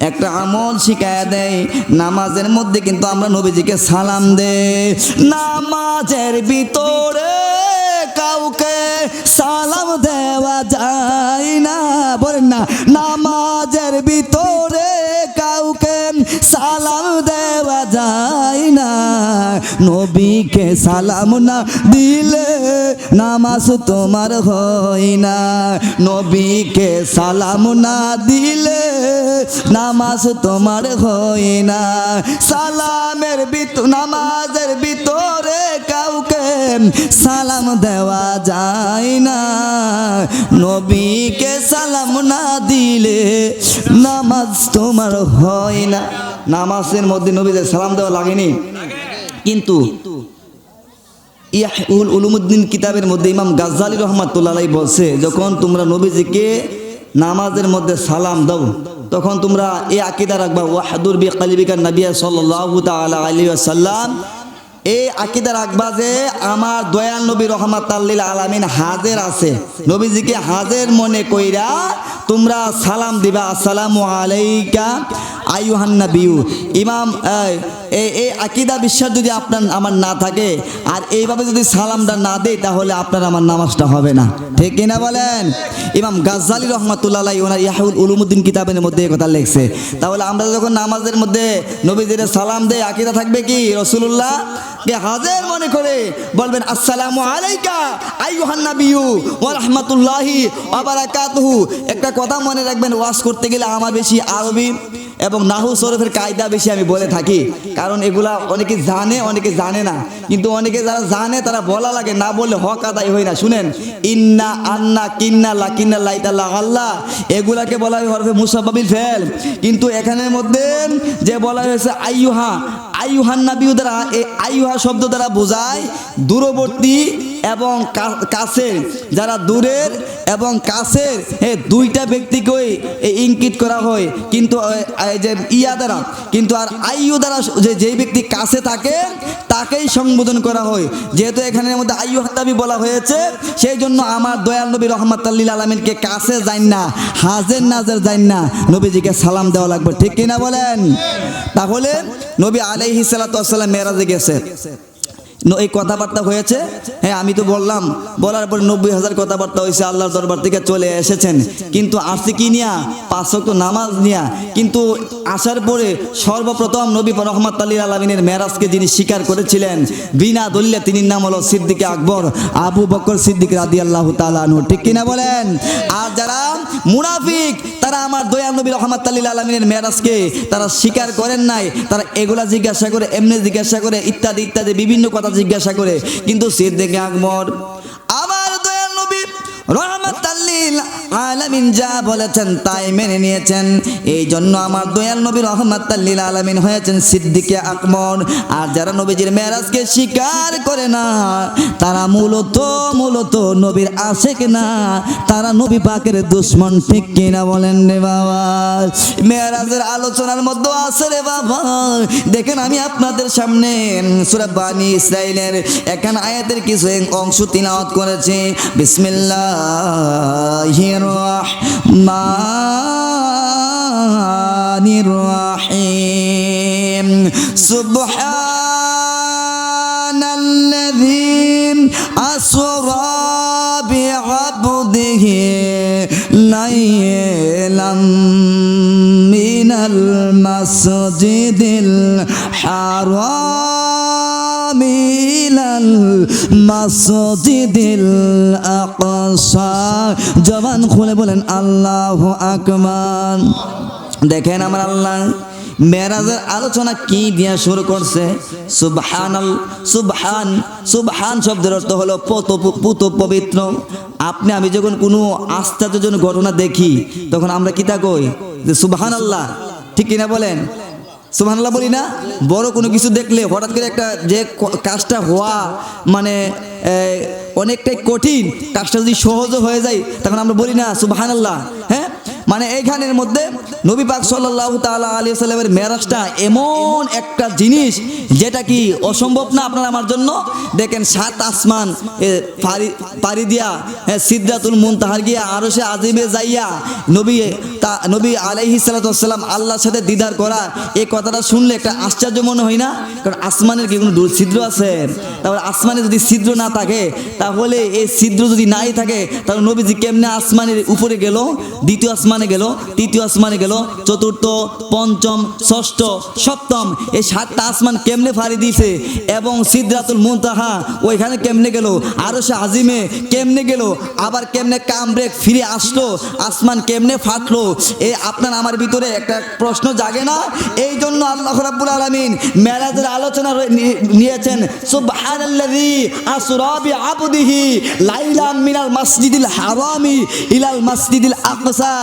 S1: একটা আমল শিখায়া দেয়। নামাজের মধ্যে কিন্তু আমরা নবীজিকে সালাম দেই। নামাজের ভিতরে কাউকে সালাম দেওয়া যায় না, বলেন না, নামাজের ভিতরে কাউকে সালাম দেওয়া যায় না, নবীকে সালাম না দিলে নামাজ তোমার হয় না, নবীকে সালাম না দিলে নামাজ তোমার হয় না। সালামের নামাজের ভিতরে কাউকে সালাম দেওয়া যায় না, নবীকে সালাম না দিলে নামাজ তোমার হয় না। নামাজের মধ্যে নবীদের সালাম দেওয়া লাগেনি, কিন্তু ইহউল উলুমুদ্দিন কিতাবের মধ্যে ইমাম গাজ্জালি রহমাতুল্লাহ আলাইহি বলছে, যখন তোমরা নবীজিকে নামাজের মধ্যে সালাম দাও তখন তোমরা এই আকীদা রাখবা, ওয়াহদুর বিকলবিকা নবী সাল্লাল্লাহু তাআলা আলাইহি ওয়াসাল্লাম, এই আকীদা রাখবা যে আমার দয়াল নবী রহমাতাল লিল আলামিন হাজির আছে, নবীজিকে হাজির মনে কইরা তোমরা সালাম দিবা, আসসালামু আলাইকা আইয়ুহান নবিয়্যু। ইমাম এই আকীদা বিশ্বাস যদি আপনার আমার না থাকে আর এইভাবে যদি সালামটা না দেই তাহলে আপনার আমার নামাজটা হবে না, ঠিক কিনা বলেন? ইমাম গাজ্জালি রহমাতুল্লাহ আলাইহি ওনার ইহউল উলুমুদ্দিন কিতাবের মধ্যে এই কথা লিখছে। তাহলে আমরা যখন নামাজের মধ্যে নবীজির সালাম দেই, আকীদা থাকবে কি রাসূলুল্লাহ কে হাজির মনে করে বলবেন আসসালামু আলাইকা আইয়ুহান নবিয়্যু ওয়া রাহমাতুল্লাহি ওয়া বারাকাতুহু। একটা কথা মনে রাখবেন, ওয়াজ করতে গেলে আমার বেশি আরবি এবং নাহু সরফের কায়দা বেশি আমি বলে থাকি, কারণ এগুলা অনেকে জানে অনেকে জানে না, কিন্তু অনেকে যারা জানে তারা বলা লাগে, না বললে হক আদায় হয় না। শুনেন, ইন্না আন্না কিন্না লাকিন্না লাইতাল্লা আল্লাহ, এগুলাকে বলা হয় হরফে মুসাব্বাবিল ফেল, কিন্তু এখানের মধ্যে যে বলা হয়েছে আইয়ুহা আইয়ুহান নবিয়্যু দ্বারা, এই আইয়ুহা শব্দ দ্বারা বোঝায় দূরবর্তী এবং কাছের, যারা দূরের এবং কাছের দুইটা ব্যক্তিকে ইঙ্গিত করা হয়, কিন্তু যে ইয়া দ্বারা, কিন্তু আর আইয়ু দ্বারা যেই ব্যক্তি কাছে থাকে তাকেই সম্বোধন করা হয়। যেহেতু এখানের মধ্যে আইয়ুহান নবী বলা হয়েছে, সেই জন্য আমার দয়াল নবী রহমাতাল লিল আলামিনকে কাছে যান না, হাজির নাজির যান না, নবীজিকে সালাম দেওয়া লাগবে, ঠিক কিনা বলেন? তাহলে নবী আলাইহিস সালাতু ওয়াস সালাম মেরাজে গেছে, এই কথাবার্তা হয়েছে, হ্যাঁ আমি তো বললাম, বলার পর 90,000 কথাবার্তা হয়েছে, আল্লাহর দরবার থেকে চলে এসেছেন, কিন্তু আসছে কি নিয়া? 5 ওয়াক্ত নামাজ নিয়া। কিন্তু আসার পরে সর্বপ্রথম নবী রহমাতুল লিল আলামিনের মেরাজকে যিনি স্বীকার করেছিলেন বিনা দলিলে, তিনি নাম হলো সিদ্দিক আকবর আবু বকর সিদ্দিক রাদিয়াল্লাহু তাআলা আনহু, ঠিক কিনা বলেন? আর যারা মুনাফিক তারা আমার দয়াল নবী রহমাতুল লিল আলামিনের মেরাজকে তারা স্বীকার করেন নাই, তারা এগুলা জিজ্ঞাসা করে, এমনি জিজ্ঞাসা করে, ইত্যাদি ইত্যাদি বিভিন্ন কথা জিজ্ঞাসা করে, কিন্তু সিদ্দিক আকবর আমার দয়াল নবী রহমাতুল লিল আলামিন যা বলেছেন তাই মেনে নিয়েছেন, এই জন্য আমার দয়াল নবী রহমাতুল লিল আলামিন হয়েছেন সিদ্দিক আকবর। আর যারা নবীজির মেরাজকে স্বীকার করে না তারা মূলত নবীর আশিক না, তারা নবী পাকের দুশমন, ঠিক কিনা বলেন রে বাবা? মেরাজের আলোচনার মধ্যে আছে রে বাবা, দেখেন আমি আপনাদের সামনে সূরা বানী ইসরাঈলের এখান আয়াতের কিছু অংশ তিলাওয়াত করেছি। বিসমিল্লাহির রহমানির রহিম, সুবহানাল্লাযী আসরা বিআবদিহি লাইলাম মিনাল মাসজিদিল হারাম ইলাল মাসজিদিল আকসা। জবান খুলে বলেন আল্লাহু আকবার। দেখেন আমার আল্লাহ মেরাজের আলোচনা কি দিয়া শুরু করছে? সুবহান শব্দের অর্থ হলো পুত পবিত্র। আপনি আমি যখন কোনো আশ্চর্যজনক ঘটনা দেখি তখন আমরা কি তা কই যে সুবহানাল্লাহ, ঠিক কিনা বলেন? সুবহানাল্লাহ বলি না? বড় কোনো কিছু দেখলে হঠাৎ করে একটা যে কাজটা হওয়া মানে অনেকটাই কঠিন, কাজটা যদি সহজ হয়ে যায় তখন আমরা বলি না সুবহানাল্লাহ? হ্যাঁ, মানে এইখানের মধ্যে নবী পাক সাল্লাল্লাহু তাআলা আলাইহি ওয়াসাল্লামের মেরাজটা এমন একটা জিনিস যেটা কি অসম্ভব না আপনার আমার জন্য। দেখেন 7 আসমান পাড়ি দিয়া সিদরাতুল মুনতাহার গিয়া আরশে আজিমে যাইয়া নবী আলাইহিস সালাতু ওয়াসসালাম আল্লাহর সাথে দিদার করা, এই কথাটা শুনলে একটা আশ্চর্য মনে হয় না? কারণ আসমানের কি কোনো ছিদ্র আছে? তাহলে আসমানে যদি ছিদ্র না থাকে, তাহলে এই ছিদ্র যদি নাই থাকে তাহলে নবীজি কেমনে আসমানের উপরে গেল, দ্বিতীয় আসমান আসমানে গেল, তৃতীয় আসমানে গেল, চতুর্থ, পঞ্চম, ষষ্ঠ, সপ্তম, এই 7টা আসমান কেমনে ফাড়ি দিয়েছে, এবং সিদরাতুল মুনতাহা ওইখানে কেমনে গেল, আরশে আজিমে কেমনে গেল, আবার কেমনে কামব্রেক ফিরে আসলো, আসমান কেমনে ফাটলো, এই আপনার আমার ভিতরে একটা প্রশ্ন জাগে না? এই জন্য আল্লাহ রাব্বুল আলামিন মেরাজের আলোচনা নিয়েছেন, সুবহানাল্লাযী আসরা বিআবদিহি লাইলাম মিনাল মাসজিদিল হারামি ইলাল মাসজিদিল আকসা।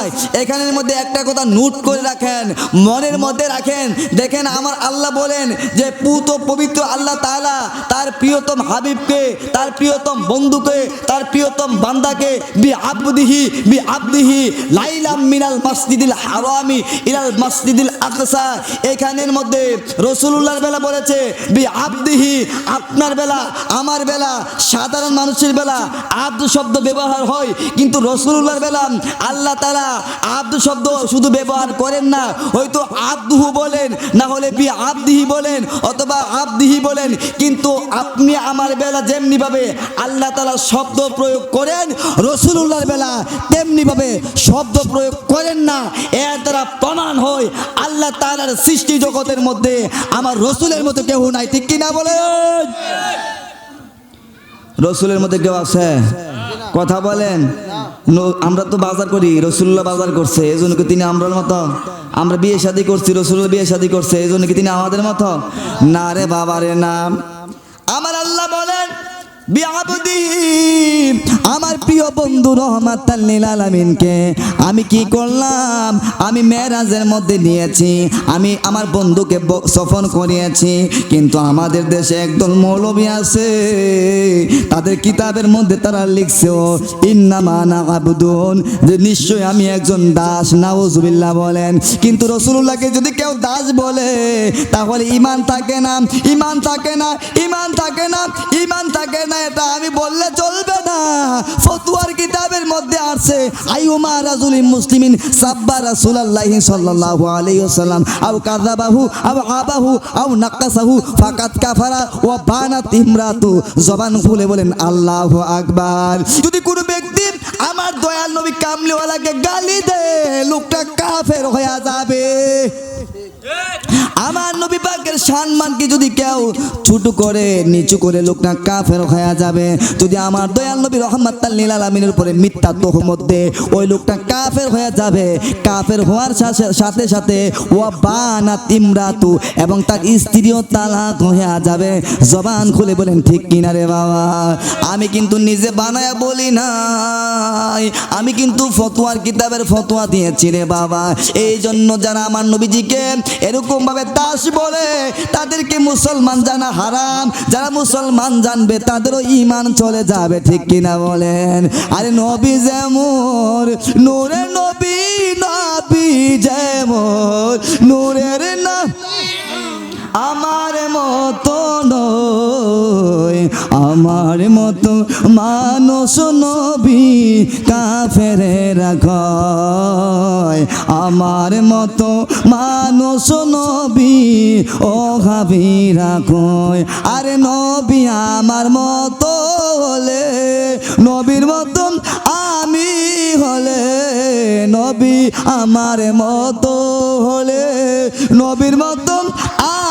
S1: এখানের মধ্যে একটা কথা নোট করে রাখেন, মনের মধ্যে রাখেন। দেখেন আমার আল্লাহ বলেন যে পুত পবিত্র আল্লাহ তাআলা তার প্রিয়তম হাবিবকে, তার প্রিয়তম বন্ধুকে, তার প্রিয়তম বান্দাকে বিআবদিহি লাইলাম মিনাল মাসজিদিল হারামি ইলাল মাসজিদিল আকসা। এখানের মধ্যে রাসূলুল্লাহর বেলা বলেছে বিআবদিহি, আপনার বেলা, আমার বেলা, সাধারণ মানুষের বেলা আব্দ শব্দ ব্যবহার হয়, কিন্তু রাসূলুল্লাহর বেলা আল্লাহ তাআলা আব্দ শব্দ শুধু ব্যবহার করেন না, হয়তো আব্দুহু বলেন, না হলে বিআবদিহি বলেন, অথবা আবদিহি বলেন, কিন্তু আপনি আমার বেলা যেমনি ভাবে আল্লাহ তাআলা শব্দ প্রয়োগ করেন, রাসূলুল্লাহর বেলা তেমনি ভাবে শব্দ প্রয়োগ করেন না। এর দ্বারা প্রমাণ হয় আল্লাহ তাআলার সৃষ্টি জগতের মধ্যে আমার রাসূলের মতো কেউ নাই, ঠিক কিনা বলেন? রাসূলের মধ্যে কেউ আছে? কথা বলেন। আমরা তো বাজার করি, রাসূলুল্লাহ বাজার করছে, এই জন্য কি তিনি আমরার মতো? আমরা বিয়ে শাদী করছি, রাসূলুল্লাহ বিয়ে শাদী করছে, এই জন্য কি তিনি আমাদের মতো? না রে বাবা রে না। আমার আল্লাহ বলেন বিআবদিহি, আমার প্রিয় বন্ধু রহমাতাল লিল আলামিনকে আমি কি করলাম, আমি মেরাজের মধ্যে নিয়েছি, আমি আমার বন্ধুকে সফর করিয়েছি। কিন্তু আমাদের দেশে একদল মৌলবী আছে, তাদের কিতাবের মধ্যে তারা লিখছে ইন্নামা আনা আবদুন, যে নিশ্চয় আমি একজন দাস। নাউজুবিল্লাহ বলেন। কিন্তু রাসূলুল্লাহকে যদি কেউ দাস বলে তাহলে ঈমান থাকে না, ঈমান থাকে না, ঈমান থাকে না, ঈমান থাকে না, এটা আমি বললে চলবে না। ফতোয়ার কিতাবের মধ্যে আছে আইয়ুমা রাজুলিন মুসলিমিন সাব্বা রাসূলুল্লাহি সাল্লাল্লাহু আলাইহি ওয়াসাল্লাম আও কাযাবাহু আও আবাহু আও নাকাসাহু ফাকাত কাফারা ওয়া বানাত ইমরাতু। জবান খুলে বলেন আল্লাহু আকবার। যদি কোনো ব্যক্তি আমার দয়াল নবী কামলিওয়ালাকে গালি দেয়, লোকটা কাফের হয়ে যাবে। আমার নবী পাকের সম্মানকে যদি কেউ ছোট করে, নিচু করে, লোকটা কাফের হয়ে যাবে। যদি আমার দয়াল নবী রহমাতাল লিল আলামিনের উপরে মিথ্যা তহমত দেয়, ওই লোকটা কাফের হয়ে যাবে। কাফের হওয়ার সাথে সাথে ওয়া বানাত ইমরাতু, এবং তার স্ত্রীও তালাক হয়ে যাবে। জবান খুলে বলেন ঠিক কিনা রে বাবা? আমি কিন্তু নিজে বানায়া বলি নাই, আমি কিন্তু ফতোয়ার কিতাবের ফতোয়া দিয়েছি রে বাবা। এই জন্য যারা আমার নবীজিকে এরকম ভাবে দাস বলে তাদেরকে মুসলমান জানা হারাম। যারা মুসলমান জানবে তাদেরও ঈমান চলে যাবে, ঠিক কিনা বলেন? আরে নবী যেমন নূরের নবী, নবী যেমন নূরের না, আমার মতো নয়, আমার মতো মানুষ নবী কাফেরেরা কয়, আমার মতো মানুষ নবী ও হাবিরা কয়। আরে নবী আমার মতো হলে, নবীর মতন আমি হলে, নবী আমার মতো হলে, নবীর মতন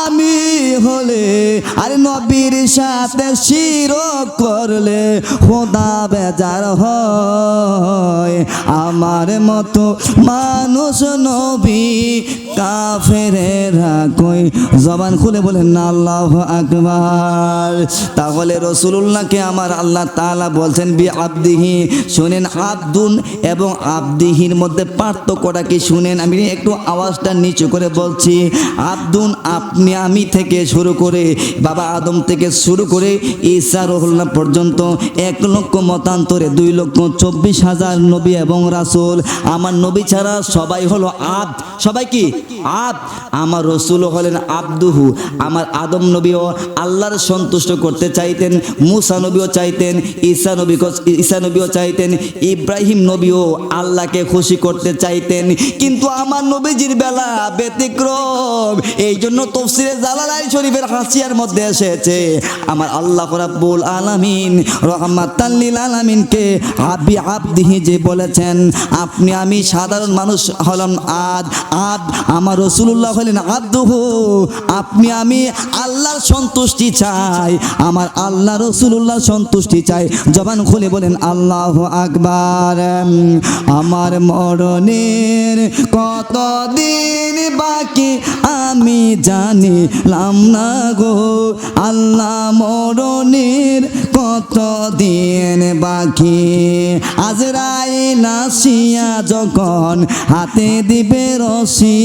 S1: আমি হলে, আরে নবীর সাথে শিরক করলে খোদা বেজার হয়। আমার মতো মানুষ নবী কাফেরেরা কই। জবান খুলে বলেন না আল্লাহু আকবার। তাহলে রাসূলুল্লাহকে আমার আল্লাহ তাআলা বলছেন বিআবদিহি। শুনেন, আব্দুন এবং আবদিহির মধ্যে পার্থক্যটা কি শুনেন। আমি একটু আওয়াজটা নিচু করে বলছি। আব্দুন আপনি আমি থেকে শুরু করে, বাবা আদম থেকে শুরু করে ঈসা রুহুল্লাহ পর্যন্ত 1 লক্ষ মতান্তরে 2,24,000 নবী এবং রাসূল। আমার নবী ছাড়া সবাই হলো আব্দ। সবাই কি আব্দ। আমার রাসূল হলেন আব্দুহু। আমার আদম নবীও আল্লাহর সন্তুষ্ট করতে চাইতেন, মুসা নবীও চাইতেন, ঈসা নবীও চাইতেন, ইব্রাহিম নবীও আল্লাহকে খুশি করতে চাইতেন। কিন্তু আমার নবীজির বেলা ব্যতিক্রম। এই জন্য তাফসীরে জালালাইন শরীফের হাসিয়ার মধ্যে এসেছে আমার আল্লাহ রাব্বুল আলামিন রহমাতাল লিল আলামিনকে আবি আবদিহি যে বলেছেন আপনি আমি সাধারণ মানুষ হলাম আদ আমার রাসূলুল্লাহ হলেন আব্দুহু আপনি আমি আল্লাহর সন্তুষ্টি চাই আমার আল্লাহ রাসূলুল্লাহ সন্তুষ্টি চাই জবান খুলে বলেন আল্লাহু আকবার আমার মরণের কতদিন বাকি আমি জানিলাম না গো আল্লাহ মরণের কতদিন বাকি আজরাইল আসিয়া যখন হাতে দিবে রশি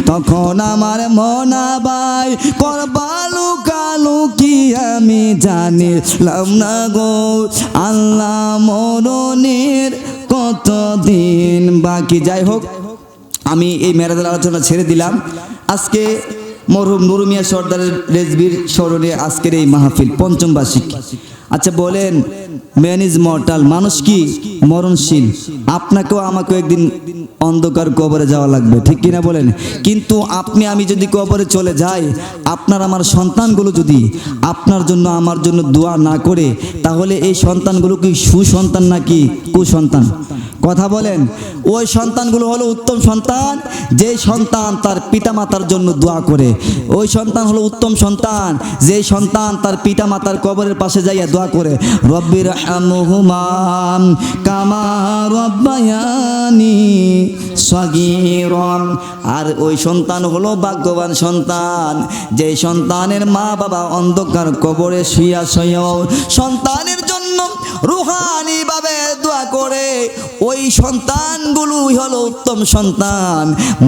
S1: তখন আমার মনাবাই করবালু কালু কি আমি জানিলাম না গো আল্লাহ মরণের কতদিন বাকি যাই হোক আমি এই মেরাজের আলোচনা ছেড়ে দিলাম আজকে মরহুম নুর মিয়া সর্দারের রেজবির স্মরণে আজকের এই মাহফিল পঞ্চম বার্ষিক আচ্ছা বলেন ম্যান ইজ মর্টাল মানুষ কি মরণশীল আপনাকেও আমাকেও একদিন অন্ধকার কবরে যাওয়া লাগবে ঠিক কিনা বলেন কিন্তু আপনি আমি যদি কবরে চলে যাই আপনার আমার সন্তানগুলো যদি আপনার জন্য আমার জন্য দোয়া না করে তাহলে এই সন্তানগুলো কি সুসন্তান নাকি কুসন্তান কথা বলেন ওই সন্তানগুলো হলো উত্তম সন্তান যে সন্তান তার পিতামাতার জন্য দোয়া করে ওই সন্তান হলো উত্তম সন্তান যে সন্তান তার পিতামাতার কবরের পাশে যাইয়া দোয়া করে রব্বির রহমহুমা কামা রব্বায়ানি সগীরন আর ওই সন্তান হলো ভাগ্যবান সন্তান যে সন্তানের মা বাবা অন্ধকার কবরে শুইয়া সন্তানের জন্য রুহানি ভাবে দোয়া করে ওই সন্তানগুলোই হলো উত্তম সন্তান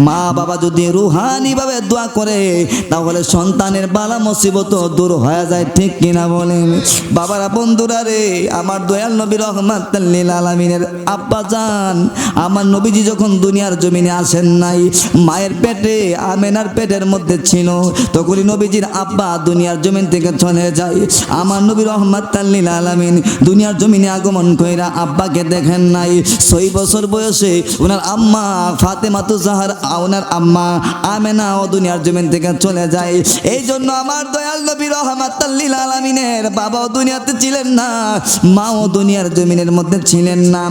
S1: মা বাবা যদি রুহানি ভাবে দোয়া করে তাহলে সন্তানের বালা মুসিবত দূর হয়ে যায় ঠিক কিনা বলেন বাবারা বন্ধুরা রে আমার দয়াল নবী রহমাতাল লিল আলামিনের আব্বা জান আমার নবীজি যখন দুনিয়ার জমিনে আসেন নাই মায়ের পেটে আমেনার পেটের মধ্যে ছিল তখনই নবীজির আব্বা দুনিয়ার জমিন থেকে চলে যায় আমার নবী রহমাতাল লিল আলামিন দুনিয়ার জমিনে আগমন কইরা আব্বাকে দেখেন নাই 6 বছর বয়সে ওনার আম্মা ফাতেমাতু জাহরা ওনার আম্মা আমেনা ও দুনিয়ার জমিন থেকে চলে যায় এই জন্য আমার দয়াল নবী রহমাতাল লিল আলামিনের বাবাও দুনিয়াতে ছিলেন না মাও দুনিয়ার জমিনের মধ্যে ছিলেন না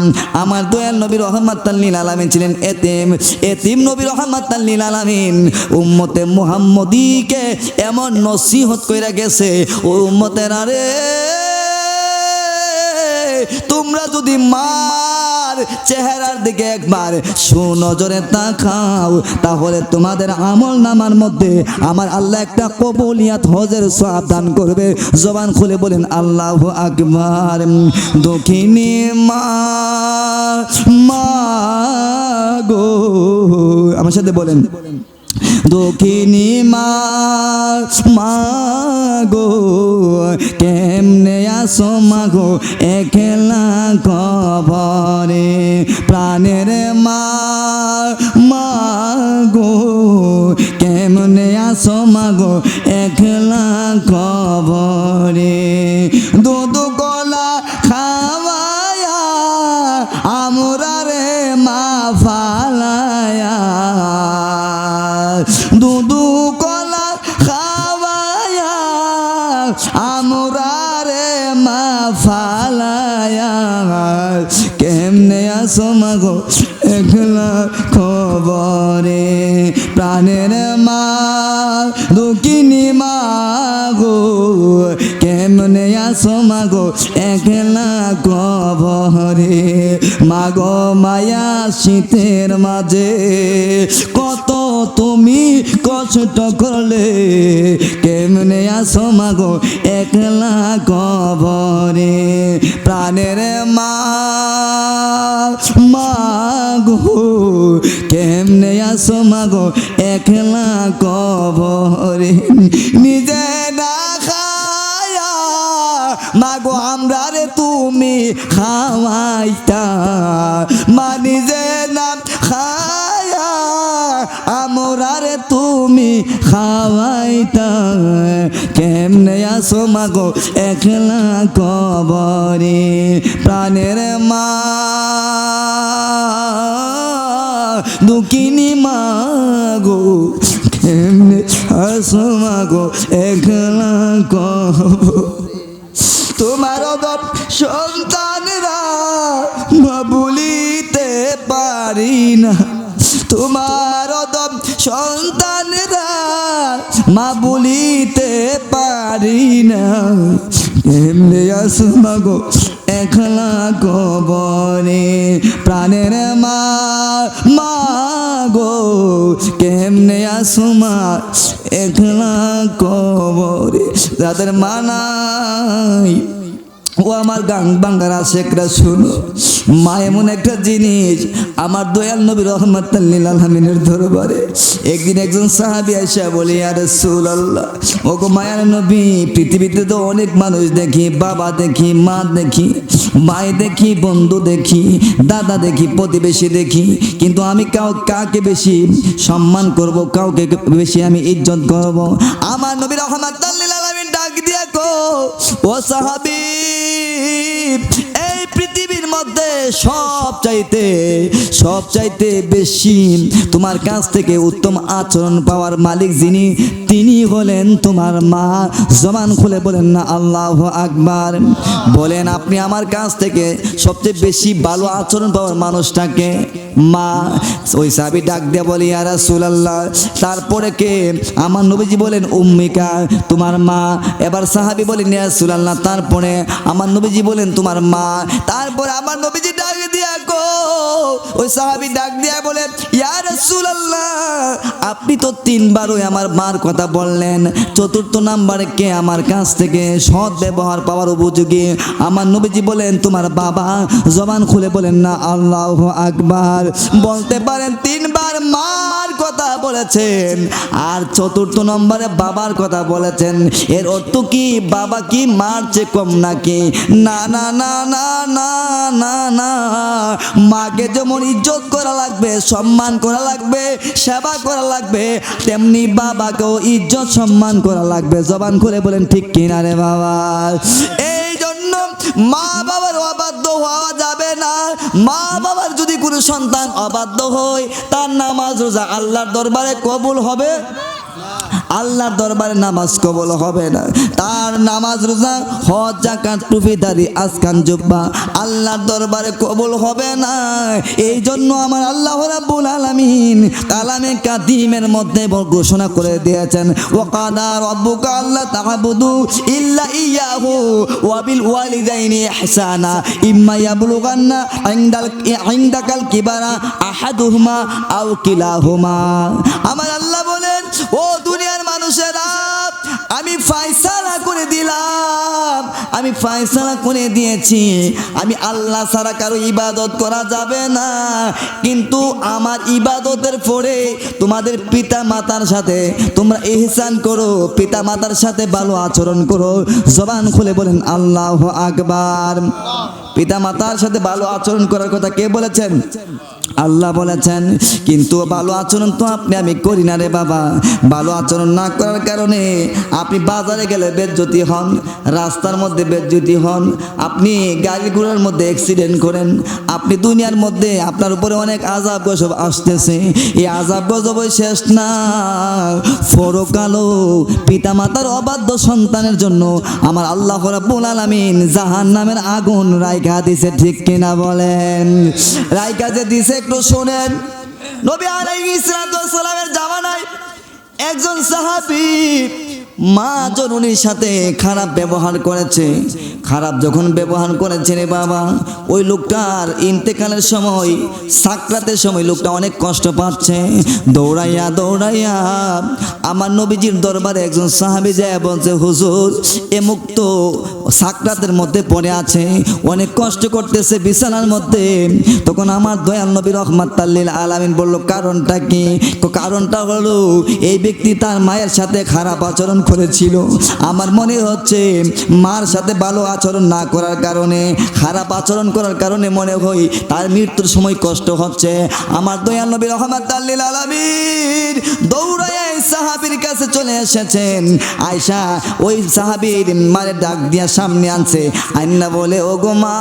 S1: আমার দয়াল নবী রহমাতাল লিল আলামিন ছিলেন এতিম নবী রহমাতাল লিল আলামিন উম্মতে মুহাম্মদীকে এমন নসিহত কইরা গেছে ও উম্মতের আরে তোমরা যদি মার চেহারার দিকে একবার সুনজরে তাকাও তাহলে তোমাদের আমল নামার মধ্যে আমার আল্লাহ একটা কবুলিয়াত হজের সওয়াব দান করবে জবান খুলে বলেন আল্লাহু আকবার দক্ষিণী মা গো আমার সাথে বলেন দক্ষিণী মা গো কেমনে আসো মাগো একলা কবরে প্রাণের মা গো কেমনে আসো মাগো একলা কবরে দুধ কলা খাওয়ায়া আমরা রে মা ফালায়া দুধু কলা খাওয়ায়া আমরা রে মা ফালায়া কেমনে আসো মাগো একলা খবরে প্রাণের মা দুঃখিনী মা গো কেমনে আসো মাগো একলা কবরে মাগো মায়া শীতের মাঝে কত তুমি কষ্ট করলে কেমনে আসো মাগো একলা কবরে প্রাণের মা গো কেমনে আসো মাগো একলা কবরে নিজে না খায়া মাগো আমরা রে তুমি খাওয়াইতা মা নিজে না খায়া আমরা রে তুমি খাওয়াইতা কেমনে আসো মাগো একলা কবরে প্রাণের মা দুঃখিনী মা গো কেমনে আসো আসমা গো একলা কবরে তোমার অদপ সন্তানরা মা বলিতে পারি না তোমার অদপ সন্তানরা মা বলিতে পারি না এমনি আসমা গো একলা কবরে প্রাণের মা মা গো কেমনে আসমা একলা কবরে যাদের মা নাই ও আমার গাং বাঙ্গারা শেখরা শুনো মা এমন একটা জিনিস আমার দয়াল নবী রহমাতুল লিল আলামিনের দরবারে একদিন একজন সাহাবী আয়েশা বলে ইয়া রাসূলুল্লাহ ওগো মায়ার নবী পৃথিবীতে তো অনেক মানুষ দেখি বাবা দেখি মা দেখি ভাই দেখি বন্ধু দেখি দাদা দেখি প্রতিবেশী দেখি কিন্তু আমি কাকে বেশি সম্মান করব কাউকে বেশি আমি ইজ্জত করব আমার নবী রহমাতুল লিল আলামিন ডাক দিয়া কো ও সাহাবী এই পৃথিবীর মধ্যে সবচাইতে বেশি তোমার কাছ থেকে উত্তম আচরণ পাওয়ার মালিক যিনি তিনি হলেন তোমার মা জবান খুলে বলেন না আল্লাহু আকবার বলেন আপনি আমার কাছ থেকে সবচেয়ে বেশি ভালো আচরণ পাওয়ার মানুষটাকে মা ওই সাহাবী ডাক দিয়ে বলে ইয়া রাসূলুল্লাহ তারপরে কে আমার নবীজি বলেন উম্মিকা তোমার মা এবার সাহাবী বলেন ইয়া রাসূলুল্লাহ তারপরে আমার নবীজি বলেন তোমার মা তারপর আমার নবীজি ডাক দিয়া কো ওই সাহাবী ডাক দিয়া বলেন ইয়া রাসূলুল্লাহ আপনি তো তিনবারই আমার মার কথা বললেন চতুর্থ নম্বরে কে আমার কাছ থেকে সৎ ব্যবহার পাওয়ার উপযোগী আমার নবীজি বলেন তোমার বাবা জবান খুলে বলেন না আল্লাহু আকবার বলতে পারেন তিনবার মার কথা বলেছেন আর চতুর্থ নম্বরে বাবার কথা বলেছেন এর অর্থ কি বাবা কি মার চেয়ে কম নাকি না না না না না না না মাকে যেমন ইজ্জত করা লাগবে সম্মান করা লাগবে সেবা করা লাগবে তেমনি বাবাকেও ইজ্জত সম্মান করা লাগবে জবান খুলে বলেন ঠিক কিনা রে বাবা এই জন্য মা বাবার অবাধ্য হওয়া যাবে না মা বাবার যদি কোনো সন্তান অবাধ্য হয় তার নামাজ রোজা আল্লাহর দরবারে কবুল হবে আল্লাহর দরবারে নামাজ কবুল হবে না তার নামাজ রোজা হজ যাকাত টুপিদারি আজকান জুব্বা আল্লাহর দরবারে কবুল হবে না এই জন্য আমার আল্লাহ রাব্বুল আলামিন কালামে কাদিমের মধ্যে ঘোষণা করে দিয়েছেন ওয়াকাদা রাব্বুকা আল্লা তা'বুদু ইল্লা ইয়াহু ওয়া বিল ওয়ালিদাইনি ইহসানা ইম্মা ইয়াবলুগান্না ইনদাকাল কিবারা আহাদুহুমা আও কিলাহুমা আমার আল্লাহ বলেন ও দুনিয়ার মানুষেরা আমি ফয়সালা করে দিলাম আমি ফয়সালা করে দিয়েছি আমি আল্লাহ ছাড়া কারো ইবাদত করা যাবে না কিন্তু আমার ইবাদতের পরে তোমাদের পিতা মাতার সাথে তোমরা ইহসান করো পিতা মাতার সাথে ভালো আচরণ করো জবান খুলে বলেন আল্লাহু আকবার পিতা মাতার সাথে ভালো আচরণ করার কথা কে বলেছেন আল্লাহ বলেছেন কিন্তু ভালো আচরণ তো আপনি আমি করি না রে বাবা ভালো আচরণ না করার কারণে আপনি বাজারে গেলে বেজ্জতি হন রাস্তার মধ্যে বেজ্জতি হন আপনি গাড়ি ঘোড়ার মধ্যে অ্যাক্সিডেন্ট করেন আপনি দুনিয়ার মধ্যে আপনার উপরে অনেক আযাব গজব আসতেছে এই আযাব গজব শেষ না পরকালও পিতামাতার অবাধ্য সন্তানের জন্য আমার আল্লাহ রাব্বুল আলামিন জাহান্নামের আগুন রাইখা দিছে ঠিক কিনা বলেন রাইখা যে দিছে একটু শুনেন নবী আলাইহিস সালামের জামানায় একজন সাহাবী মা জননীর সাথে খারাপ ব্যবহার করেছে খারাপ যখন ব্যবহার করেছে রে বাবা ওই লোকটার ইন্তেকালের সময় সাকরাতের সময় লোকটা অনেক কষ্ট পাচ্ছে দৌড়াইয়া দৌড়াইয়া আমার নবীজির দরবারে একজন সাহাবী যায় বলছে হুজুর এ মুক্ত সাকরাতের মধ্যে পড়ে আছে অনেক কষ্ট করতেছে বিছানার মধ্যে তখন আমার দয়াল নবী রহমাতুল লিল আলামিন বলল কারণটা কি কারণটা হলো এই ব্যক্তি তার মায়ের সাথে খারাপ আচরণ করেছিল আমার মনে হচ্ছে মার সাথে ভালো আচরণ না করার কারণে খারাপ আচরণ করার কারণে মনে হয় তার মৃত্যুর সময় কষ্ট হচ্ছে আমার দয়াল নবী রহমাতুল লিল আলামিন দৌড়ায় সাহাবীর কাছে চলে এসেছেন আয়েশা ওই সাহাবীর মারে ডাক দিয়া সামনে আনছে আইনা বলে ওগো মা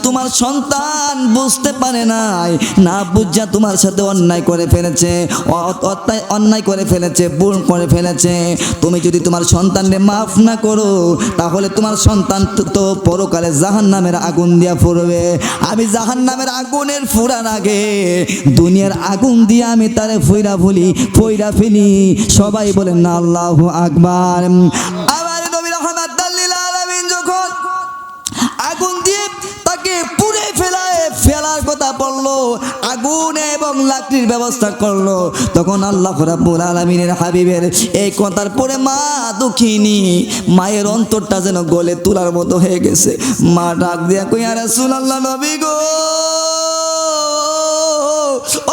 S1: তোমার সন্তান বুঝতে পারে নাই, না বুঝা তোমার সাথে অন্যায় করে ফেলেছে, অন্যায় করে ফেলেছে, ভুল করে ফেলেছে। তুমি যদি তোমার সন্তানকে মাফ না করো তাহলে তোমার সন্তান তো পরকালে জাহান্নামের আগুন দিয়া ফুরবে। আমি জাহান্নামের আগুনের ফুরার আগে দুনিয়ার আগুন দিয়ে আমি তারে ফইরা ফেলি। সবাই বলেন না আল্লাহু আকবার। আমার নবী রাহমাতুল লিল আলামিন যখন আগুন দিয়ে তাকে পুড়ে ফেলার কথা বললো, আগুন এবং লাকড়ির ব্যবস্থা করলো, তখন আল্লাহ রাব্বুল আলামিনের হাবিবের এই কথার পরে মা দুঃখিনী, মায়ের অন্তরটা যেন গলে তুলার মতো হয়ে গেছে। মা ডাক দিয়া কই, ইয়া রাসূলুল্লাহ, নবী গো,